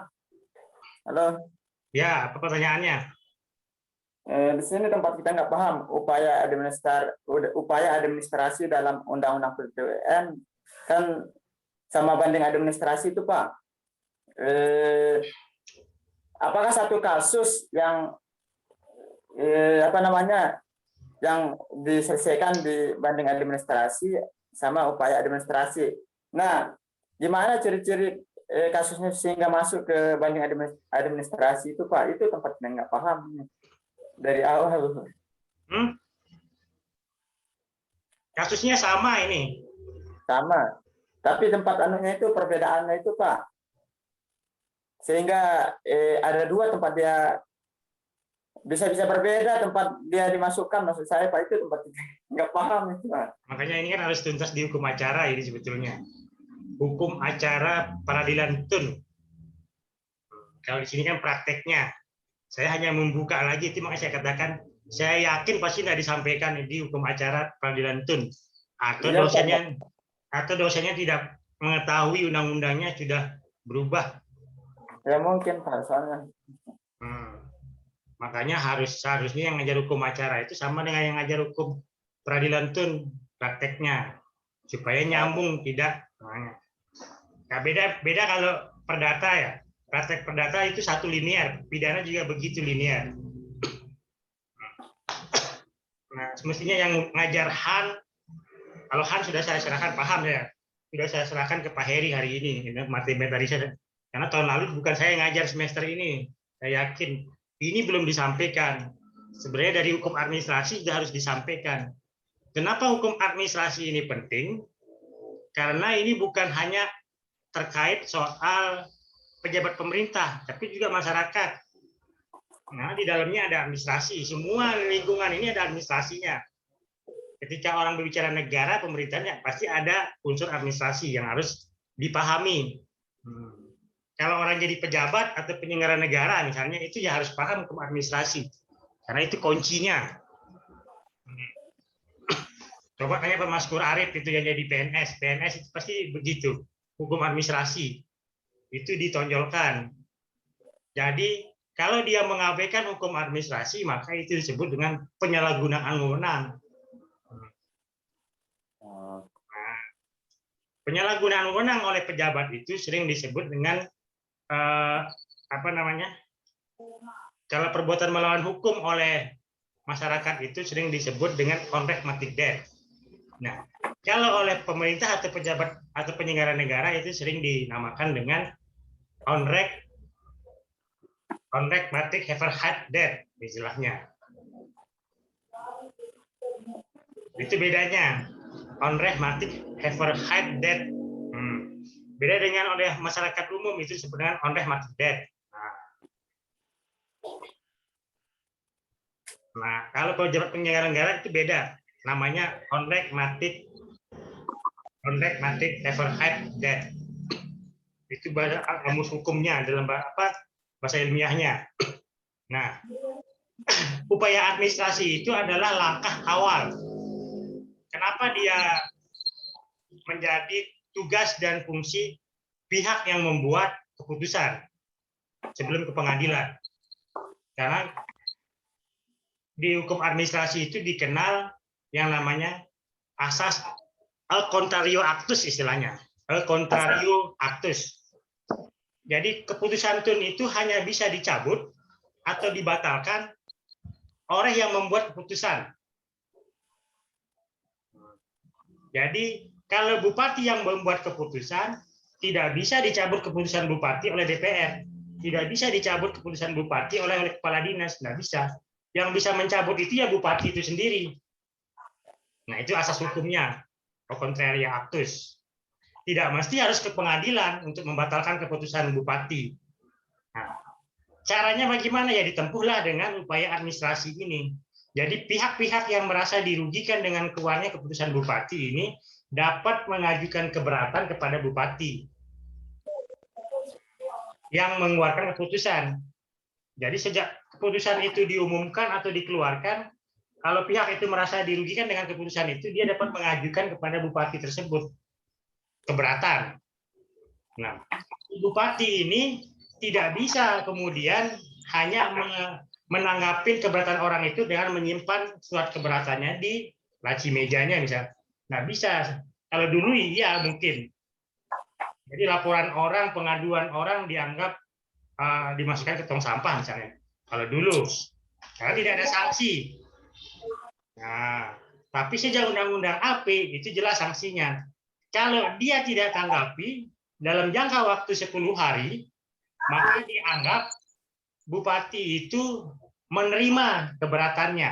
Halo. Ya, apa pertanyaannya? Di sini tempat kita nggak paham upaya administrasi dalam undang-undang PTWN kan sama banding administrasi itu Pak. Apakah satu kasus yang yang diselesaikan di banding administrasi sama upaya administrasi? Nah, gimana ciri-ciri kasusnya sehingga masuk ke banding administrasi itu Pak? Itu tempat kita nggak paham dari awal. Kasusnya sama ini. Sama. Tapi tempat anunya itu perbedaannya itu Pak. Sehingga ada dua tempat dia bisa berbeda tempat dia dimasukkan. Maksud saya Pak itu tempat nggak paham itu Pak. Makanya ini kan harus tuntas di hukum acara ini sebetulnya. Hukum acara peradilan tun. Kalau di sini kan prakteknya. Saya hanya membuka lagi, itu makanya saya katakan, saya yakin pasti tidak disampaikan di hukum acara peradilan tun. Atau dosennya tidak mengetahui undang-undangnya sudah berubah. Ya mungkin Pak, soalnya. Makanya seharusnya yang ngajar hukum acara itu sama dengan yang ngajar hukum peradilan tun prakteknya, supaya nyambung tidak. Nah, beda kalau perdata ya. Praktek perdata itu satu linear, pidana juga begitu linear. Nah, semestinya yang ngajar Han, kalau Han sudah saya serahkan, paham ya, sudah saya serahkan ke Pak Heri hari ini, matematika. Karena tahun lalu bukan saya yang ngajar semester ini, saya yakin ini belum disampaikan. Sebenarnya dari hukum administrasi sudah harus disampaikan. Kenapa hukum administrasi ini penting? Karena ini bukan hanya terkait soal pejabat pemerintah, tapi juga masyarakat. Nah, di dalamnya ada administrasi. Semua lingkungan ini ada administrasinya. Ketika orang berbicara negara, pemerintahnya pasti ada unsur administrasi yang harus dipahami. Kalau orang jadi pejabat atau penyelenggara negara, misalnya, itu ya harus paham hukum administrasi. Karena itu kuncinya. Coba tanya Pak Maskur Arif itu yang jadi PNS. PNS itu pasti begitu. Hukum administrasi. Itu ditonjolkan. Jadi kalau dia mengabaikan hukum administrasi, maka itu disebut dengan penyalahgunaan wewenang. Nah, penyalahgunaan wewenang oleh pejabat itu sering disebut dengan kalau perbuatan melawan hukum oleh masyarakat itu sering disebut dengan konrek matikdet. Nah, kalau oleh pemerintah atau pejabat atau penyelenggara negara itu sering dinamakan dengan konrek matik heverheidet istilahnya. Itu bedanya. Konrek matik heverheidet. Beda dengan oleh masyarakat umum itu disebut dengan konrek matikdet. Nah, kalau pejabat penyelenggara negara itu beda. Namanya konrek matik heverheidet. Itu rumus hukumnya dalam bahasa ilmiahnya. Nah, upaya administrasi itu adalah langkah awal. Kenapa dia menjadi tugas dan fungsi pihak yang membuat keputusan sebelum ke pengadilan? Karena di hukum administrasi itu dikenal yang namanya asas al contrario actus istilahnya. Al contrario actus. Jadi keputusan tun itu hanya bisa dicabut atau dibatalkan oleh yang membuat keputusan. Jadi kalau bupati yang membuat keputusan, tidak bisa dicabut keputusan bupati oleh DPR. Tidak bisa dicabut keputusan bupati oleh kepala dinas. Tidak bisa. Yang bisa mencabut itu ya bupati itu sendiri. Nah, itu asas hukumnya. pro contraria actus. Tidak mesti harus ke pengadilan untuk membatalkan keputusan bupati. Nah, caranya bagaimana? Ya ditempuhlah dengan upaya administrasi ini. Jadi pihak-pihak yang merasa dirugikan dengan keluarnya keputusan bupati ini dapat mengajukan keberatan kepada bupati yang mengeluarkan keputusan. Jadi sejak keputusan itu diumumkan atau dikeluarkan, kalau pihak itu merasa dirugikan dengan keputusan itu, dia dapat mengajukan kepada bupati tersebut keberatan. Nah, bupati ini tidak bisa kemudian hanya menanggapi keberatan orang itu dengan menyimpan surat keberatannya di laci mejanya misalnya. Nggak bisa. Kalau dulu iya mungkin. Jadi laporan orang, pengaduan orang dianggap dimasukkan ke tong sampah misalnya. Kalau dulu, karena tidak ada sanksi. Nah, tapi sejak Undang-Undang AP itu jelas sanksinya. Kalau dia tidak tanggapi dalam jangka waktu 10 hari, maka dianggap bupati itu menerima keberatannya.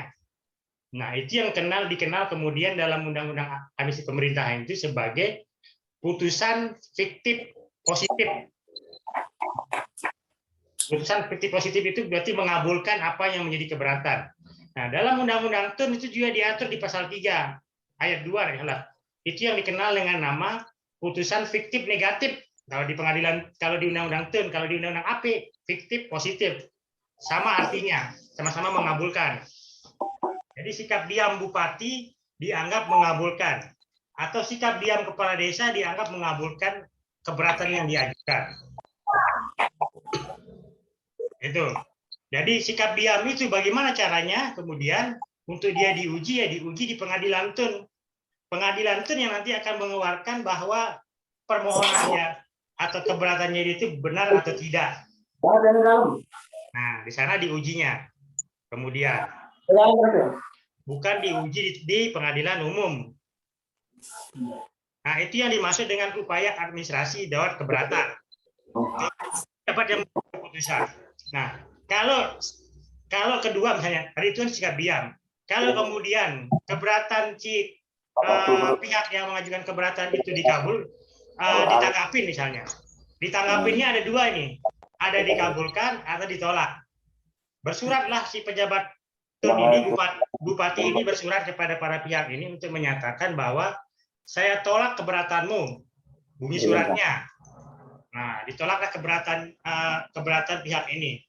Nah, itu yang dikenal kemudian dalam Undang-Undang Administrasi Pemerintahan itu sebagai putusan fiktif positif. Putusan fiktif positif itu berarti mengabulkan apa yang menjadi keberatan. Nah, dalam Undang-Undang TUN itu juga diatur di pasal 3 ayat 2 adalah itu yang dikenal dengan nama putusan fiktif negatif. Kalau di pengadilan, kalau di Undang-Undang TUN, kalau di Undang-Undang AP, fiktif positif. Sama artinya, sama-sama mengabulkan. Jadi sikap diam bupati dianggap mengabulkan. Atau sikap diam kepala desa dianggap mengabulkan keberatan yang diajukan. Itu. Jadi sikap diam itu bagaimana caranya? Kemudian untuk dia diuji, ya diuji di pengadilan TUN. Pengadilan TUN yang nanti akan mengeluarkan bahwa permohonannya atau keberatannya itu benar atau tidak. Nah, di sana diujinya. Kemudian bukan diuji di pengadilan umum. Nah, itu yang dimaksud dengan upaya administrasi dawat keberatan. Dapat yang keputusan. Nah, kalau kedua misalnya tadi itu sikap diam. Kalau kemudian keberatan pihak yang mengajukan keberatan itu dikabul, ditanggapin misalnya. Ditanggapinnya ada dua ini. Ada dikabulkan atau ditolak. Bersuratlah si pejabat TUN ini, bupati ini bersurat kepada para pihak ini untuk menyatakan bahwa saya tolak keberatanmu. Bunyi suratnya. Nah, ditolaklah keberatan pihak ini.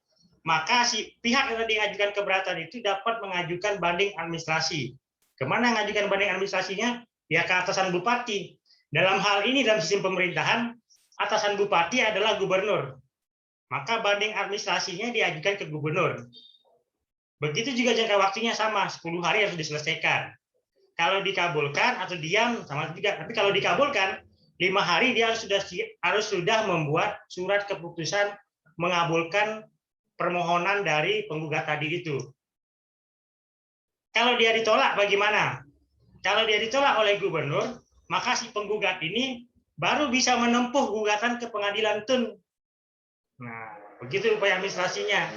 Maka si pihak yang mengajukan keberatan itu dapat mengajukan banding administrasi. Kemana mengajukan banding administrasinya? Ya ke atasan bupati. Dalam hal ini dalam sistem pemerintahan, atasan bupati adalah gubernur. Maka banding administrasinya diajukan ke gubernur. Begitu juga jangka waktunya sama, 10 hari harus diselesaikan. Kalau dikabulkan atau diam sama juga. Tapi kalau dikabulkan 5 hari dia harus sudah membuat surat keputusan mengabulkan permohonan dari penggugat tadi itu. Kalau dia ditolak bagaimana? Kalau dia ditolak oleh gubernur, maka si penggugat ini baru bisa menempuh gugatan ke pengadilan TUN. Nah, begitu upaya administrasinya.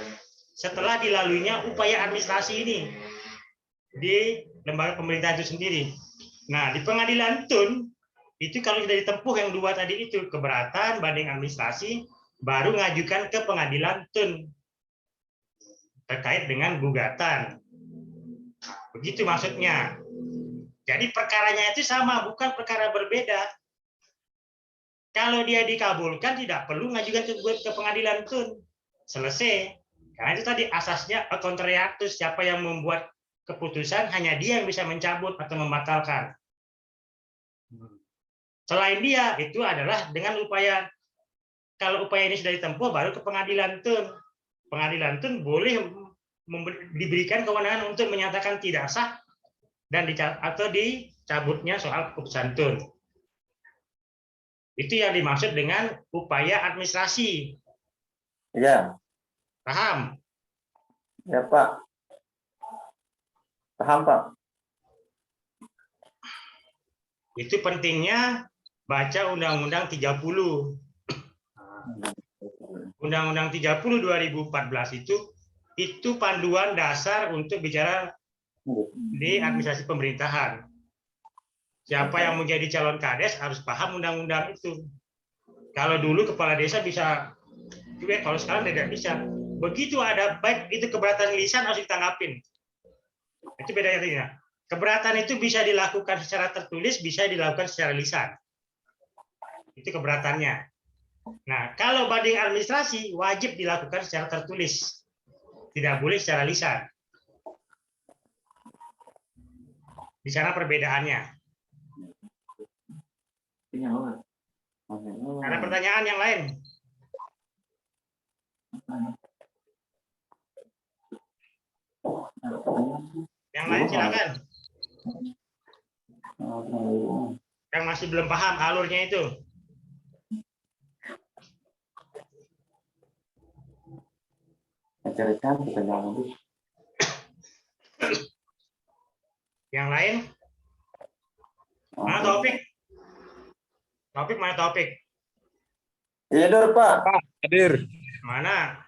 Setelah dilaluinya upaya administrasi ini di lembaga pemerintahan itu sendiri. Nah, di pengadilan TUN itu kalau sudah ditempuh yang dua tadi itu, keberatan, banding administrasi, baru ngajukan ke pengadilan TUN terkait dengan gugatan. Begitu maksudnya. Jadi perkaranya itu sama, bukan perkara berbeda. Kalau dia dikabulkan tidak perlu ngajukan ke pengadilan TUN. Selesai. Karena itu tadi asasnya contraria actus, siapa yang membuat keputusan hanya dia yang bisa mencabut atau membatalkan. Selain dia itu adalah dengan upaya, kalau upaya ini sudah ditempuh baru ke pengadilan TUN. Pengadilan TUN boleh diberikan kewenangan untuk menyatakan tidak sah dan atau dicabutnya soal keputusan TUN. Itu yang dimaksud dengan upaya administrasi. Ya. Paham? Ya, Pak. Paham, Pak. Itu pentingnya baca Undang-Undang 30. Undang-Undang 30 2014 itu panduan dasar untuk bicara di administrasi pemerintahan. Siapa yang menjadi calon kades harus paham undang-undang itu. Kalau dulu kepala desa bisa, kalau sekarang tidak bisa. Begitu ada baik itu keberatan lisan harus ditanggapin. Itu bedanya. Keberatan itu bisa dilakukan secara tertulis, bisa dilakukan secara lisan. Itu keberatannya. Nah, kalau banding administrasi wajib dilakukan secara tertulis. Tidak boleh secara lisan. Di sana perbedaannya. Ada pertanyaan yang lain? Yang lain silakan. Yang masih belum paham alurnya itu. Yang lain? Mana Taufik? Taufik mana Taufik? Tidur, Pak. Hadir. Mana?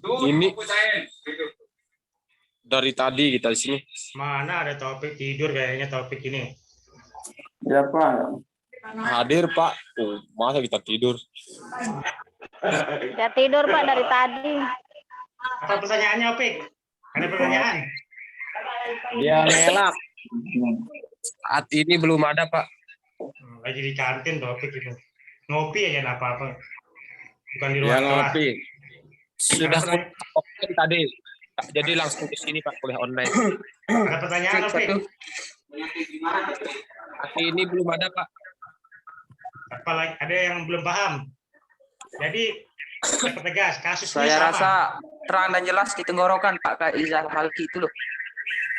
Ini dari tadi kita di sini. Mana ada Taufik tidur kayaknya Taufik ini. Ya, Pak. Hadir, Pak. Oh, masa kita tidur? Ya tidur Pak dari tadi. Apa pertanyaannya, Taufik? Ada pertanyaan? Dia ngelak. Saat ini belum ada, Pak. Lagi di kantin Taufik itu. Ngopi aja nggak apa-apa. Bukan di Ya ruang kelas. ngopi. Sudah Ada kuliah tadi. Jadi langsung ke sini, Pak, kuliah online. pertanyaan, Taufik? Saat ini belum ada, Pak. Apalagi ada yang belum paham. Jadi saya pertegas kasusnya Saya sama. rasa terang dan jelas di tenggorokan Pak Kaizal Halki itu loh.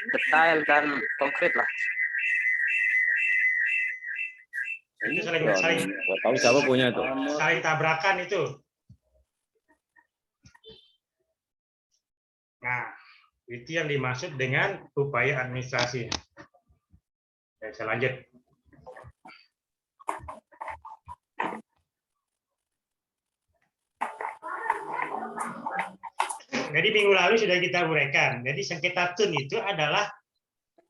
Detail dan konkret lah. Itu saling Nggak tahu siapa punya itu. saling tabrakan itu. Nah, itu yang dimaksud dengan upaya administrasi. Saya lanjut. Jadi minggu lalu sudah kita uraikan. Jadi sengketa TUN itu adalah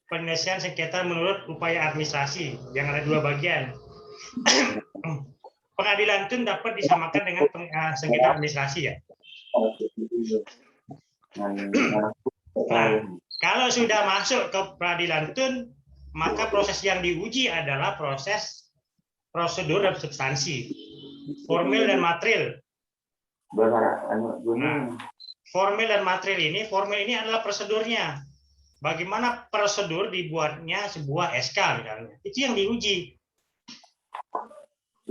penyelesaian sengketa menurut upaya administrasi yang ada dua bagian. Pengadilan TUN dapat disamakan dengan sengketa administrasi ya. Nah, kalau sudah masuk ke peradilan TUN, maka proses yang diuji adalah proses prosedur dan substansi, formil dan material. Nah, formil dan material ini adalah prosedurnya. Bagaimana prosedur dibuatnya sebuah SK misalnya. Itu yang diuji.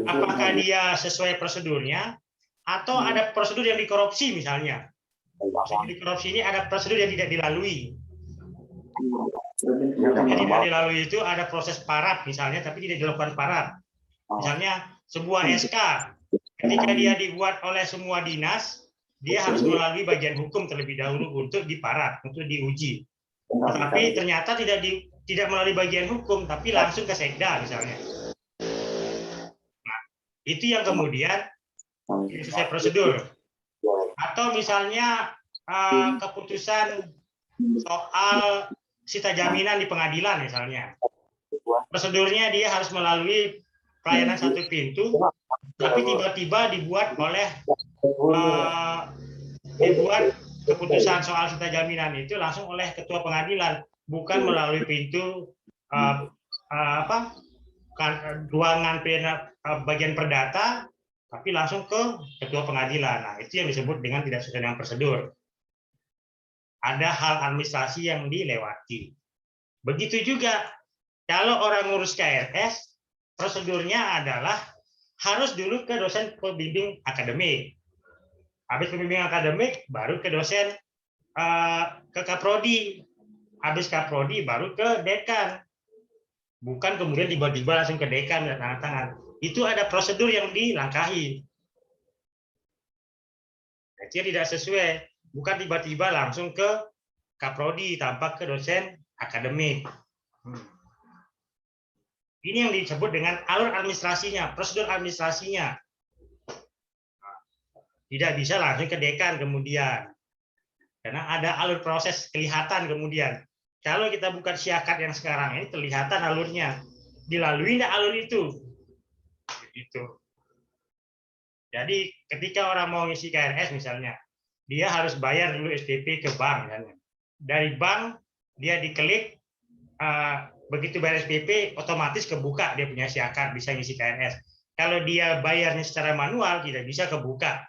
Apakah dia sesuai prosedurnya atau ada prosedur yang dikorupsi misalnya. Prosedur dikorupsi ini ada prosedur yang tidak dilalui. Yang tidak dilalui itu ada proses parab misalnya, tapi tidak dilakukan parab. Misalnya sebuah SK, ketika dia dibuat oleh semua dinas, dia harus melalui bagian hukum terlebih dahulu untuk diparab, untuk diuji. Tetapi ternyata tidak melalui bagian hukum, tapi langsung ke sekda misalnya. Nah, itu yang kemudian sesuai prosedur. Atau misalnya keputusan soal sita jaminan di pengadilan misalnya. Prosedurnya dia harus melalui pelayanan satu pintu, tapi tiba-tiba dibuat keputusan soal sita jaminan itu langsung oleh ketua pengadilan, bukan melalui pintu ruangan bagian perdata, tapi langsung ke ketua pengadilan. Nah, itu yang disebut dengan tidak sesuai dengan prosedur. Ada hal administrasi yang dilewati. Begitu juga kalau orang ngurus KRS, prosedurnya adalah harus dulu ke dosen pembimbing akademik. Habis pembimbing akademik, baru ke dosen ke kaprodi. Habis kaprodi, baru ke dekan. Bukan kemudian tiba-tiba langsung ke dekan dan tanda tangan. Itu ada prosedur yang dilangkahi. Jadi tidak sesuai. Bukan tiba-tiba langsung ke kaprodi tanpa ke dosen akademik. Ini yang disebut dengan alur administrasinya, prosedur administrasinya. Tidak bisa langsung ke dekan kemudian. Karena ada alur proses kelihatan kemudian. Kalau kita buka syakat yang sekarang ini kelihatan alurnya. dilalui nggak alur itu. Gitu. Jadi ketika orang mau ngisi KRS misalnya, dia harus bayar dulu SPP ke bank. Dari bank dia diklik, begitu bayar SPP otomatis kebuka dia punya siakat, bisa ngisi KRS. Kalau dia bayarnya secara manual tidak bisa kebuka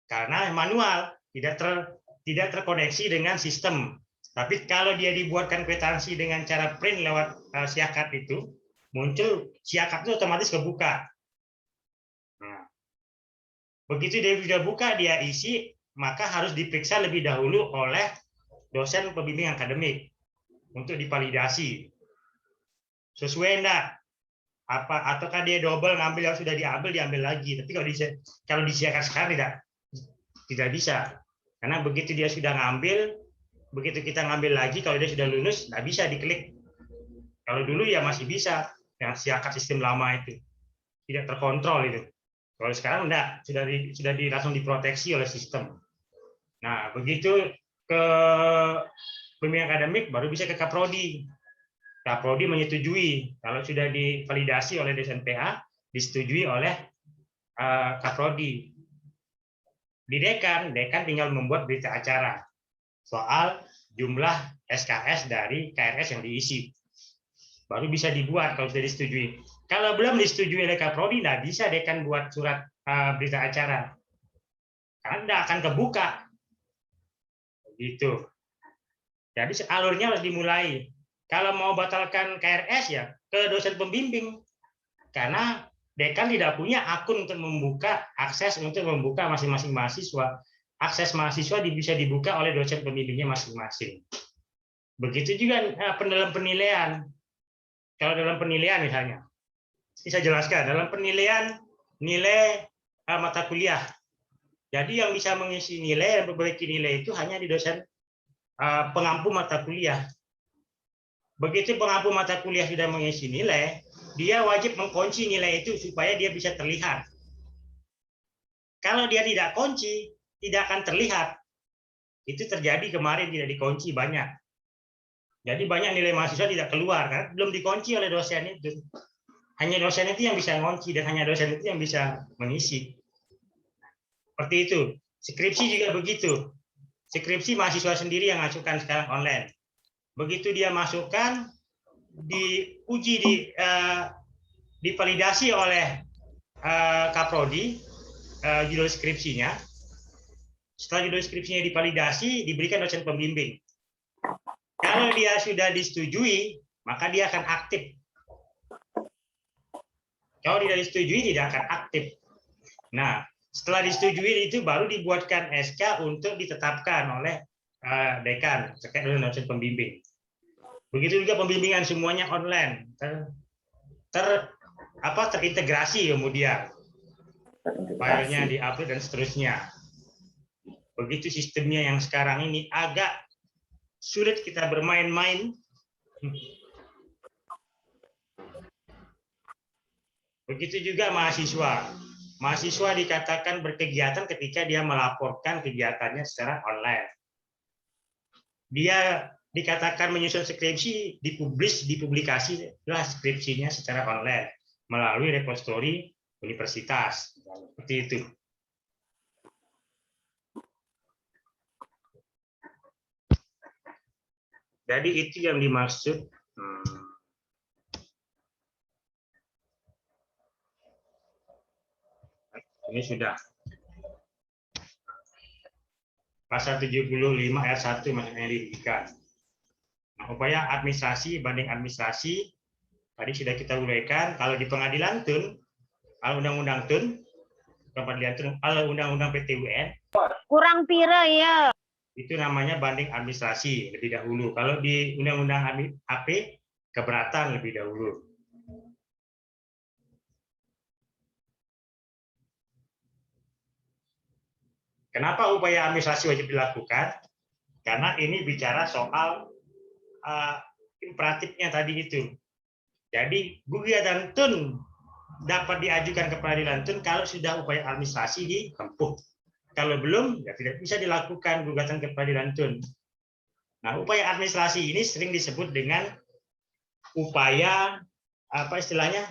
karena manual tidak terkoneksi dengan sistem. Tapi kalau dia dibuatkan kwitansi dengan cara print lewat siakat itu, muncul siakat itu otomatis kebuka. Nah, begitu dia sudah buka, dia isi, maka harus diperiksa lebih dahulu oleh dosen pembimbing akademik untuk divalidasi. Sesuai enggak? Ataukah dia double ngambil yang sudah diambil lagi. Tapi kalau disiarkan sekarang tidak bisa. Karena begitu dia sudah ngambil, begitu kita ngambil lagi, kalau dia sudah lulus, nggak bisa diklik. Kalau dulu ya masih bisa, yang siakat sistem lama itu. Tidak terkontrol itu. Kalau sekarang enggak, sudah langsung diproteksi oleh sistem. Nah, begitu ke pembimbing akademik, baru bisa ke Kaprodi. Kaprodi menyetujui. Kalau sudah divalidasi oleh dosen PA, disetujui oleh Kaprodi. Di dekan tinggal membuat berita acara soal jumlah SKS dari KRS yang diisi. Baru bisa dibuat kalau sudah disetujui. Kalau belum disetujui oleh Kaprodi, nggak bisa dekan buat surat berita acara. Karena nggak akan kebuka. Gitu. Jadi alurnya harus dimulai. Kalau mau batalkan KRS ya ke dosen pembimbing. Karena dekan tidak punya akun untuk membuka akses untuk membuka masing-masing mahasiswa. Akses mahasiswa bisa dibuka oleh dosen pembimbingnya masing-masing. Begitu juga dalam penilaian. Kalau dalam penilaian misalnya, bisa jelaskan dalam penilaian nilai mata kuliah. Jadi yang bisa mengisi nilai dan memperbaiki nilai itu hanya di dosen pengampu mata kuliah. Begitu pengampu mata kuliah sudah mengisi nilai, dia wajib mengkunci nilai itu supaya dia bisa terlihat. Kalau dia tidak kunci, tidak akan terlihat. Itu terjadi kemarin tidak dikunci banyak. Jadi banyak nilai mahasiswa tidak keluar karena belum dikunci oleh dosen itu. Hanya dosen itu yang bisa mengunci dan hanya dosen itu yang bisa mengisi. Seperti itu. Skripsi juga begitu. Skripsi mahasiswa sendiri yang masukkan sekarang online. Begitu dia masukkan, diuji, divalidasi oleh Kaprodi judul skripsinya. Setelah judul skripsinya divalidasi, diberikan dosen pembimbing. Kalau dia sudah disetujui, maka dia akan aktif. Kalau tidak disetujui, tidak akan aktif. Nah, setelah disetujui itu baru dibuatkan SK untuk ditetapkan oleh dekan terkait dengan dosen pembimbing. Begitu juga pembimbingan semuanya online, terintegrasi kemudian filenya diupload dan seterusnya. Begitu sistemnya yang sekarang ini agak sulit kita bermain-main. Begitu juga mahasiswa. Mahasiswa dikatakan berkegiatan ketika dia melaporkan kegiatannya secara online. Dia dikatakan menyusun skripsi, dipublikasi skripsinya secara online melalui repository universitas. Seperti itu. Jadi itu yang dimaksud ini sudah pasal 75 ayat 1 maksudnya diberikan. Nah, upaya administrasi banding administrasi tadi sudah kita uraikan. Kalau di pengadilan Tun, kalau undang-undang Tun, kalau undang-undang PT-UN Kurang pira ya. itu namanya banding administrasi lebih dahulu. Kalau di undang-undang AP keberatan lebih dahulu. Kenapa upaya administrasi wajib dilakukan? Karena ini bicara soal imperatifnya tadi itu. Jadi gugatan Tun dapat diajukan ke pengadilan Tun kalau sudah upaya administrasi ditempuh. Kalau belum, ya tidak bisa dilakukan gugatan ke pengadilan Tun. Nah, upaya administrasi ini sering disebut dengan upaya apa istilahnya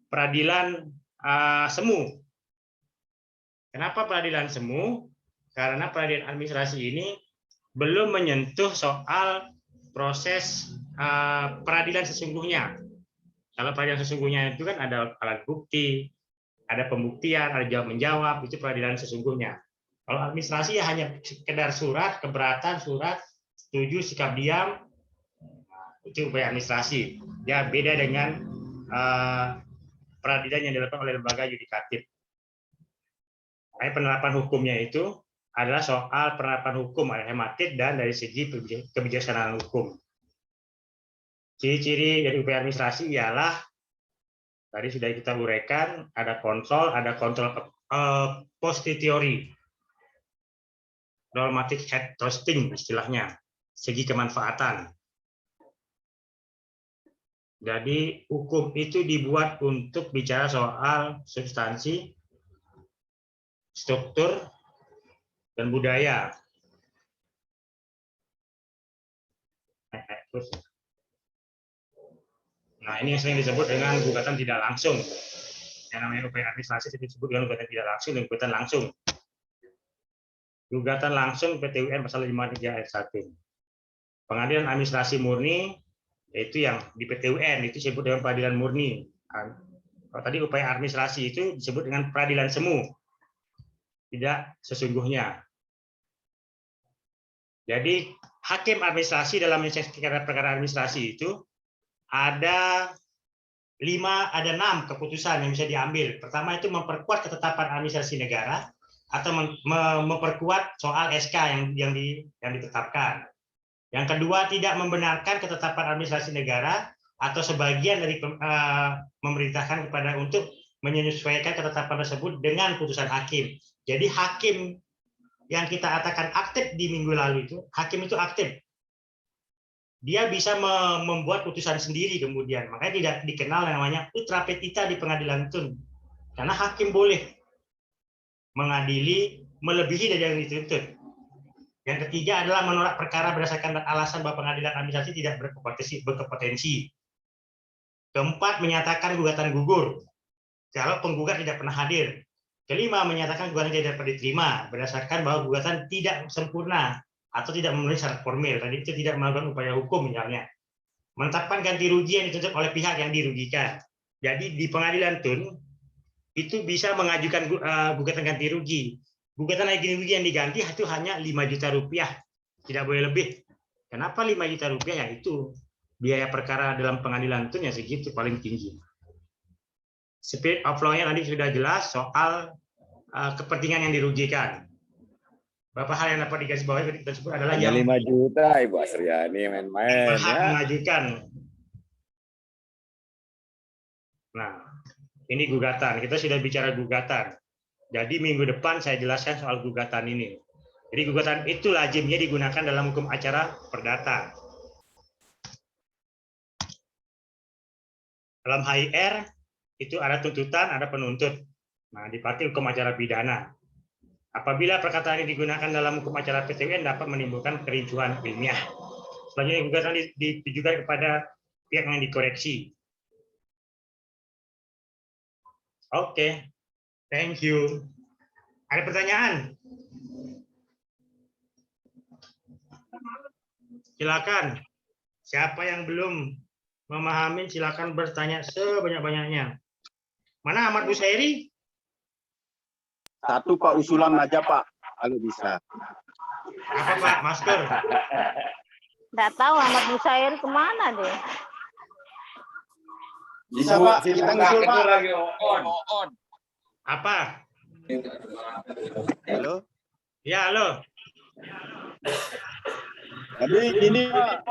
peradilan semu. Kenapa peradilan semu? Karena peradilan administrasi ini belum menyentuh soal proses peradilan sesungguhnya. Kalau peradilan sesungguhnya itu kan ada alat bukti, ada pembuktian, ada jawab menjawab, itu peradilan sesungguhnya. Kalau administrasi ya hanya sekedar surat keberatan, surat setuju, sikap diam, itu upaya administrasi. Ya beda dengan peradilan yang dilakukan oleh lembaga yudikatif. Penerapan hukumnya itu adalah soal penerapan hukum hematik dan dari segi kebijaksanaan hukum. Ciri-ciri dari upaya administrasi ialah tadi sudah kita uraikan, ada kontrol posteriori, normatif head trusting istilahnya, segi kemanfaatan. Jadi hukum itu dibuat untuk bicara soal substansi, struktur, dan budaya. Nah, ini yang sering disebut dengan gugatan tidak langsung. Yang namanya upaya administrasi disebut dengan gugatan tidak langsung dan gugatan langsung. Gugatan langsung PT-UN pasal 53 ayat 1. Pengadilan administrasi murni yaitu yang di PT-UN itu disebut dengan peradilan murni. Kalau tadi upaya administrasi itu disebut dengan peradilan semu. Tidak sesungguhnya. Jadi hakim administrasi dalam menyelesaikan perkara administrasi itu ada 6 keputusan yang bisa diambil. Pertama itu memperkuat ketetapan administrasi negara atau memperkuat soal SK yang ditetapkan. Yang kedua tidak membenarkan ketetapan administrasi negara atau sebagian dari memerintahkan kepada untuk menyesuaikan ketetapan tersebut dengan putusan hakim. Jadi hakim yang kita katakan aktif di minggu lalu itu, hakim itu aktif. Dia bisa membuat putusan sendiri kemudian. Makanya tidak dikenal yang namanya ultra petita di pengadilan tun. Karena hakim boleh mengadili melebihi dari yang dituntut. Yang ketiga adalah menolak perkara berdasarkan alasan bahwa pengadilan administrasi tidak berkompetensi. Keempat, menyatakan gugatan gugur kalau penggugat tidak pernah hadir. Kelima, menyatakan gugatan tidak dapat diterima berdasarkan bahwa gugatan tidak sempurna atau tidak memenuhi syarat formil. Tadi itu tidak melakukan upaya hukum misalnya. Menetapkan ganti rugi yang dituntut oleh pihak yang dirugikan. Jadi di pengadilan tun itu bisa mengajukan gugatan ganti rugi. Gugatan ganti rugi yang diganti itu hanya 5 juta rupiah, tidak boleh lebih. Kenapa 5 juta rupiah? Ya itu biaya perkara dalam pengadilan tun yang segitu paling tinggi. Spirit of law-nya tadi sudah jelas soal kepentingan yang dirugikan. Beberapa hal yang dapat digarisbawahi tersebut adalah yang 5 juta, Ibu Asriani main-main berhak ya. mengajukan. Nah, ini gugatan. Kita sudah bicara gugatan. Jadi minggu depan saya jelaskan soal gugatan ini. Jadi gugatan itu lazimnya digunakan dalam hukum acara perdata. Dalam HIR itu ada tuntutan, ada penuntut. Nah, dipakai hukum acara pidana. Apabila perkataan ini digunakan dalam hukum acara PT-UN dapat menimbulkan kericuhan ilmiah. Selanjutnya gugatan ditujukan kepada pihak yang dikoreksi. Oke, thank you. Ada pertanyaan? Silakan. Siapa yang belum memahami silakan bertanya sebanyak-banyaknya. Mana Ahmad Busairi? Satu Pak, usulan aja Pak, kalau bisa. Apa Pak? Masker? Nggak tahu Ahmad Busair kemana deh. Bisa Pak, kita ngusul Pak. Apa? Halo. Ya, halo. Jadi gini Pak,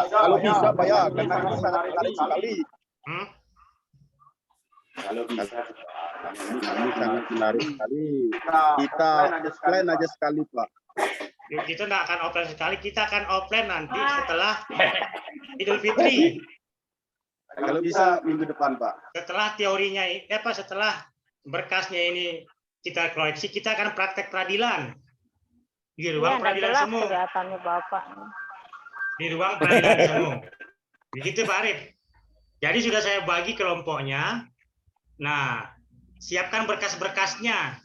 kalau bisa Pak ya, karena ini sangat menarik sekali. Kalau bisa. Ini sangat menarik sekali. Kita offline aja sekali Pak. Yuk, kita nggak akan offline sekali, kita akan offline nanti setelah Idul Fitri. Kalau bisa minggu depan Pak. Setelah teorinya, setelah berkasnya ini kita koreksi, kita akan praktek peradilan. Di ruang peradilan semu. Kelihatannya Bapak. Di ruang peradilan semu. Begitu Pak Arif. Jadi sudah saya bagi kelompoknya. Nah, siapkan berkas-berkasnya.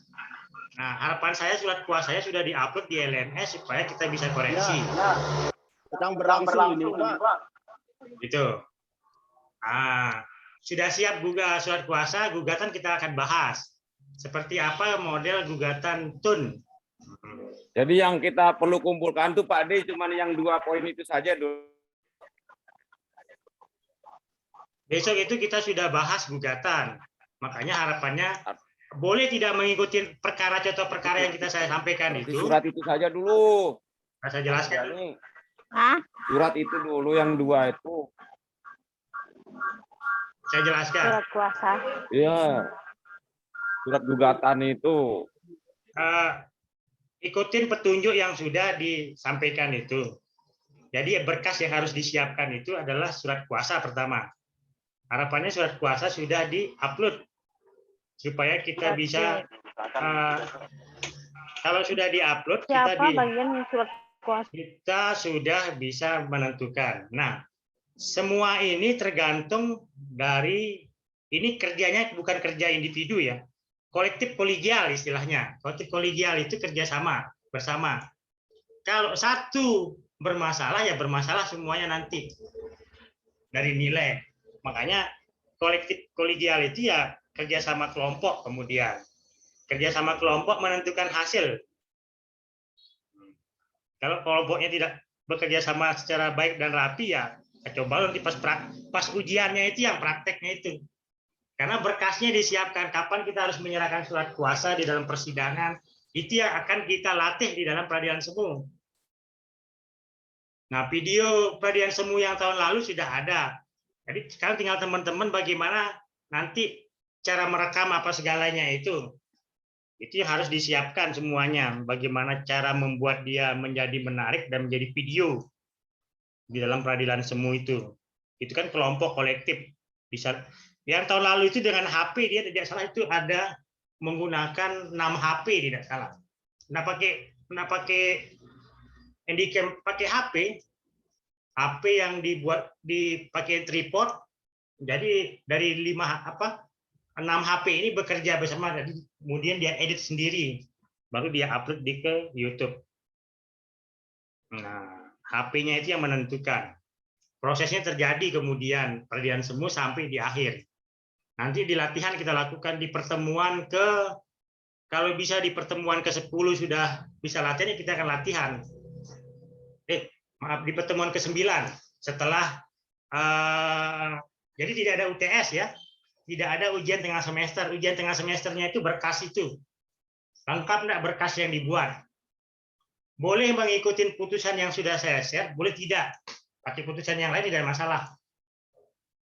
Nah, harapan saya surat kuasanya sudah diupload di LMS supaya kita bisa koreksi. Sedang berlangsung ini, Pak. Gitu. Nah, sudah siap surat kuasa, gugatan kita akan bahas. Seperti apa model gugatan TUN. Jadi yang kita perlu kumpulkan tuh Pak D cuma yang 2 poin itu saja dulu. Besok itu kita sudah bahas gugatan. Makanya harapannya boleh tidak mengikuti contoh perkara yang saya sampaikan itu. Surat itu saja dulu. Saya jelaskan. Hah? Surat itu dulu yang 2 itu. Saya jelaskan. Surat kuasa. Iya. Surat gugatan itu. Ikutin petunjuk yang sudah disampaikan itu. Jadi berkas yang harus disiapkan itu adalah surat kuasa pertama. Harapannya surat kuasa sudah di-upload supaya kita bisa kalau sudah di-upload bagian surat kuasa? Kita sudah bisa menentukan. Nah, semua ini tergantung dari ini kerjanya bukan kerja individu ya. Kolektif kolegial istilahnya. Kolektif kolegial itu kerjasama bersama. Kalau satu bermasalah ya bermasalah semuanya nanti dari nilai. Makanya kolektif kolegial itu ya kerjasama kelompok kemudian. Kerjasama kelompok menentukan hasil. Kalau kelompoknya tidak bekerja sama secara baik dan rapi ya coba nanti pas ujiannya itu yang prakteknya itu. Karena berkasnya disiapkan kapan kita harus menyerahkan surat kuasa di dalam persidangan itu yang akan kita latih di dalam peradilan semu. Nah, video peradilan semu yang tahun lalu sudah ada. Jadi sekarang tinggal teman-teman bagaimana nanti cara merekam apa segalanya itu yang harus disiapkan semuanya. Bagaimana cara membuat dia menjadi menarik dan menjadi video di dalam peradilan semu itu. Itu kan kelompok kolektif. Bisa yang tahun lalu itu dengan HP dia tidak salah itu ada menggunakan 6 HP tidak salah. Nah pakai handycam pakai HP yang dipakai tripod. Jadi dari 6 HP ini bekerja bersama, kemudian dia edit sendiri, baru dia upload ke YouTube. Nah, HP-nya itu yang menentukan. Prosesnya terjadi kemudian peradilan semu sampai di akhir. Nanti di latihan kita lakukan di pertemuan kalau bisa di pertemuan ke-10 sudah bisa latihan, kita akan latihan. Di pertemuan ke-9 setelah jadi tidak ada UTS ya. Tidak ada ujian tengah semester. Ujian tengah semesternya itu berkas itu. Lengkap enggak berkas yang dibuat? Boleh mengikuti putusan yang sudah saya share, boleh tidak. Pakai putusan yang lain tidak ada masalah.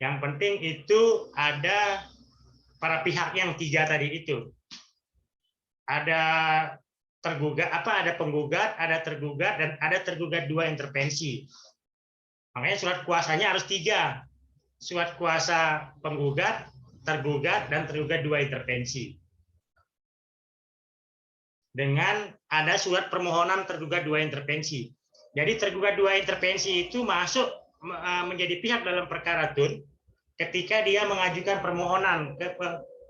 Yang penting itu ada para pihak yang 3 tadi itu. Ada tergugat, ada penggugat, ada tergugat, dan ada tergugat 2 intervensi. Makanya surat kuasanya harus 3. Surat kuasa penggugat, tergugat, dan tergugat 2 intervensi. Dengan ada surat permohonan tergugat 2 intervensi. Jadi tergugat 2 intervensi itu masuk menjadi pihak dalam perkara TUN ketika dia mengajukan permohonan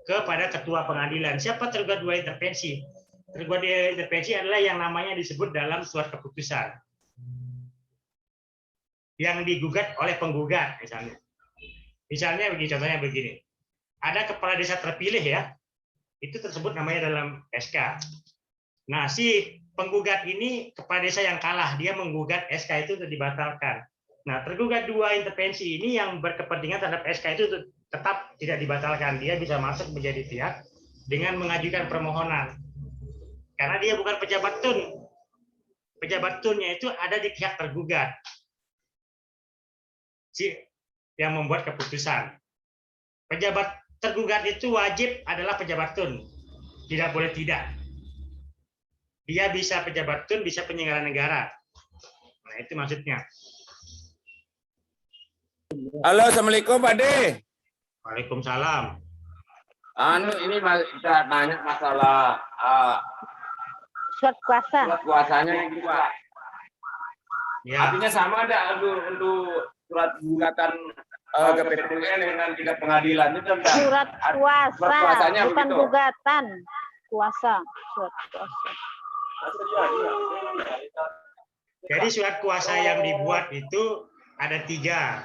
kepada ketua pengadilan. Siapa tergugat 2 intervensi? Tergugat 2 intervensi adalah yang namanya disebut dalam surat keputusan. Yang digugat oleh penggugat misalnya. Misalnya contohnya begini. Ada kepala desa terpilih ya. Itu tersebut namanya dalam SK. Nah, si penggugat ini kepala desa yang kalah, dia menggugat SK itu untuk dibatalkan. Nah, tergugat 2 intervensi ini yang berkepentingan terhadap SK itu tetap tidak dibatalkan. Dia bisa masuk menjadi pihak dengan mengajukan permohonan. Karena dia bukan pejabat TUN. Pejabat TUN-nya itu ada di pihak tergugat. Si yang membuat keputusan. Pejabat tergugat itu wajib adalah pejabat TUN. Tidak boleh tidak. Dia bisa pejabat TUN, bisa penyelenggara negara. Nah, itu maksudnya. Halo, Assalamualaikum Pak D. Waalaikumsalam. Ini kita tanya masalah Surat kuasa. surat kuasanya yang kedua. Ya. Artinya sama ada untuk surat gugatan ke PT UN dengan tingkat pengadilan itu tentang Surat kuasa, kuasanya bukan begitu. gugatan. Kuasa, surat kuasa. Jadi surat kuasa yang dibuat itu ada 3.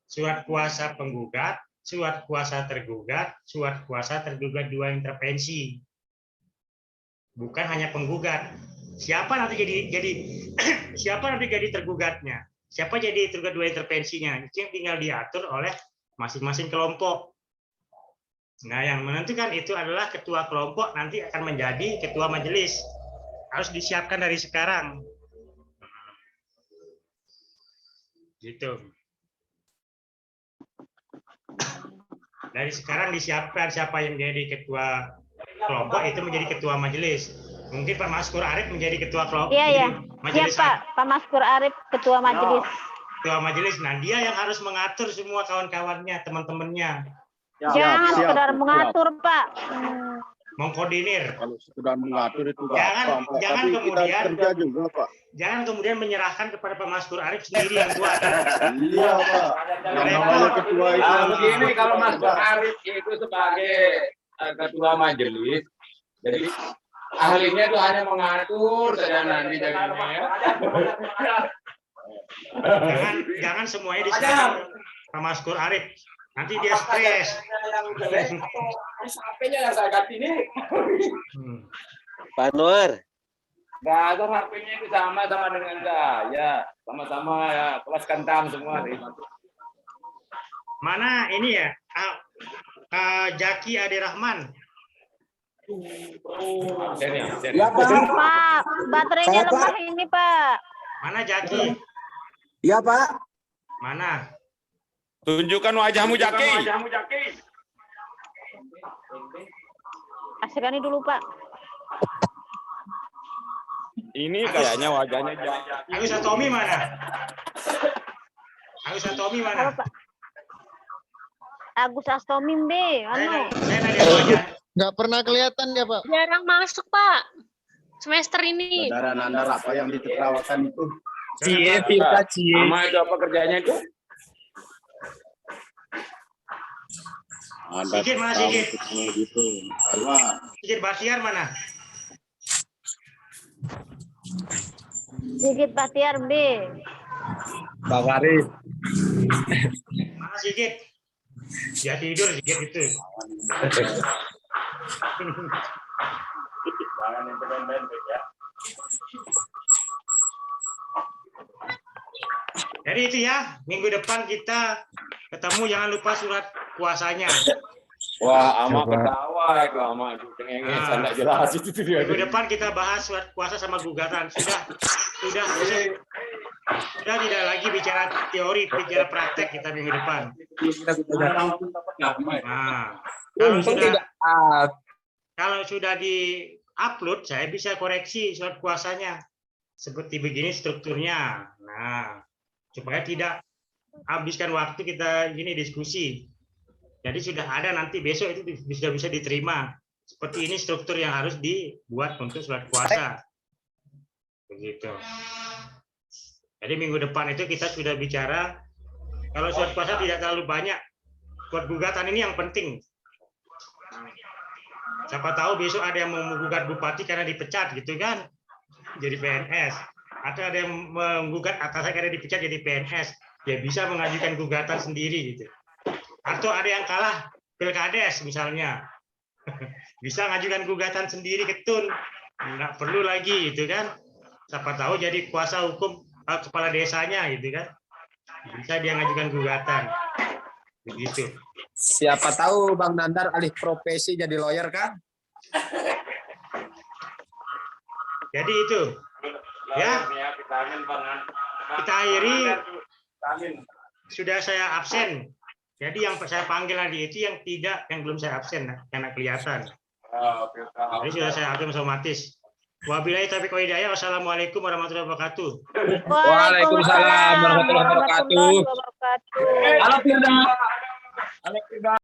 Surat kuasa penggugat, surat kuasa tergugat, surat kuasa tergugat 2 intervensi. Bukan hanya penggugat. Siapa nanti siapa nanti jadi tergugatnya? Siapa jadi tergugat 2 intervensinya? Itu yang tinggal diatur oleh masing-masing kelompok. Nah, yang menentukan itu adalah ketua kelompok nanti akan menjadi ketua majelis. Harus disiapkan dari sekarang. Gitu. Dari sekarang disiapkan siapa yang jadi ketua kelompok itu menjadi ketua majelis. Mungkin Pak Maskur Arif menjadi ketua kelompok. Iya, iya. Iya, Majelis Pak Maskur Arif, ketua majelis. ketua majelis. Nah, dia yang harus mengatur semua kawan-kawannya, teman-temannya. Jangan siap, sekedar siap. mengatur, Pak. Mengkoordinir. Kalau sudah mengatur itu Jangan gampang, Pak. jangan Tapi kemudian kita kerja juga, Pak. jangan kemudian menyerahkan kepada Pak Maskur Arif sendiri yang buat. Iya, Pak. Yang namanya ketua itu Begini kalau Mas Arif itu sebagai ketua majelis, jadi ahlinya itu hanya mengatur saja nanti jadinya ya. Jangan semuanya diserahkan Pak Maskur Arif. Nanti dia stres. HP-nya yang saya ganti ini. Pak Anwar, Nggak ada HP-nya itu sama dengan saya. Sama-sama ya, kelas kentang semua. Mana ini ya? Jaki Ade Rahman. Ya, Pak, baterainya lemah ini, Pak. Mana Jaki? iya Pak. Mana? Tunjukkan wajahmu, Jaki. Kasihkan ini dulu, Pak. Ini kayaknya wajahnya Jaki. Agus Atomi mana? Agus Atomi Halo, mana? Pak. Agus Astomi, B. Saya nanya wajah. Nggak pernah kelihatan ya, Pak? Jarang masuk, Pak. Semester ini. saudara Nandar apa yang ditertawakan itu. Mama itu apa kerjanya itu? Ada Sigit mana Sigit? gitu. Allah. Sigit Batiar mana? Sigit Batiar, B. Bang Arif. Mana Sigit? Dia tidur Sigit itu. Jangan independen ya. Jadi itu ya, minggu depan kita ketemu, jangan lupa surat kuasanya. Wah, ama ketawa itu ama itu cengengesan enggak jelas itu dia. Minggu depan kita bahas surat kuasa sama gugatan. Sudah tidak lagi bicara teori, bicara praktek kita minggu depan. Nah, kalau sudah di-upload, saya bisa koreksi surat kuasanya. Seperti begini strukturnya. Nah, supaya tidak habiskan waktu kita gini diskusi. Jadi sudah ada, nanti besok itu sudah bisa diterima. Seperti ini struktur yang harus dibuat untuk surat kuasa. Begitu. Jadi minggu depan itu kita sudah bicara, kalau surat kuasa tidak terlalu banyak, buat gugatan ini yang penting. Siapa tahu besok ada yang mau menggugat bupati karena dipecat gitu kan, jadi PNS. Atau ada yang menggugat atasan karena dipecat jadi PNS, dia bisa mengajukan gugatan sendiri gitu. Atau ada yang kalah pilkades misalnya, bisa mengajukan gugatan sendiri ke TUN, nggak perlu lagi gitu kan. Siapa tahu jadi kuasa hukum kepala desanya gitu kan, bisa dia mengajukan gugatan begitu. Siapa tahu Bang Nandar alih profesi jadi lawyer kan? Jadi itu ya, kita akhiri. Sudah saya absen, jadi yang saya panggil tadi itu yang belum saya absen karena kelihatan. Jadi sudah saya absen otomatis. Wabillahi taufiq wal hidayah. Wassalamualaikum warahmatullahi wabarakatuh. Waalaikumsalam warahmatullahi wabarakatuh. Halo, Firda.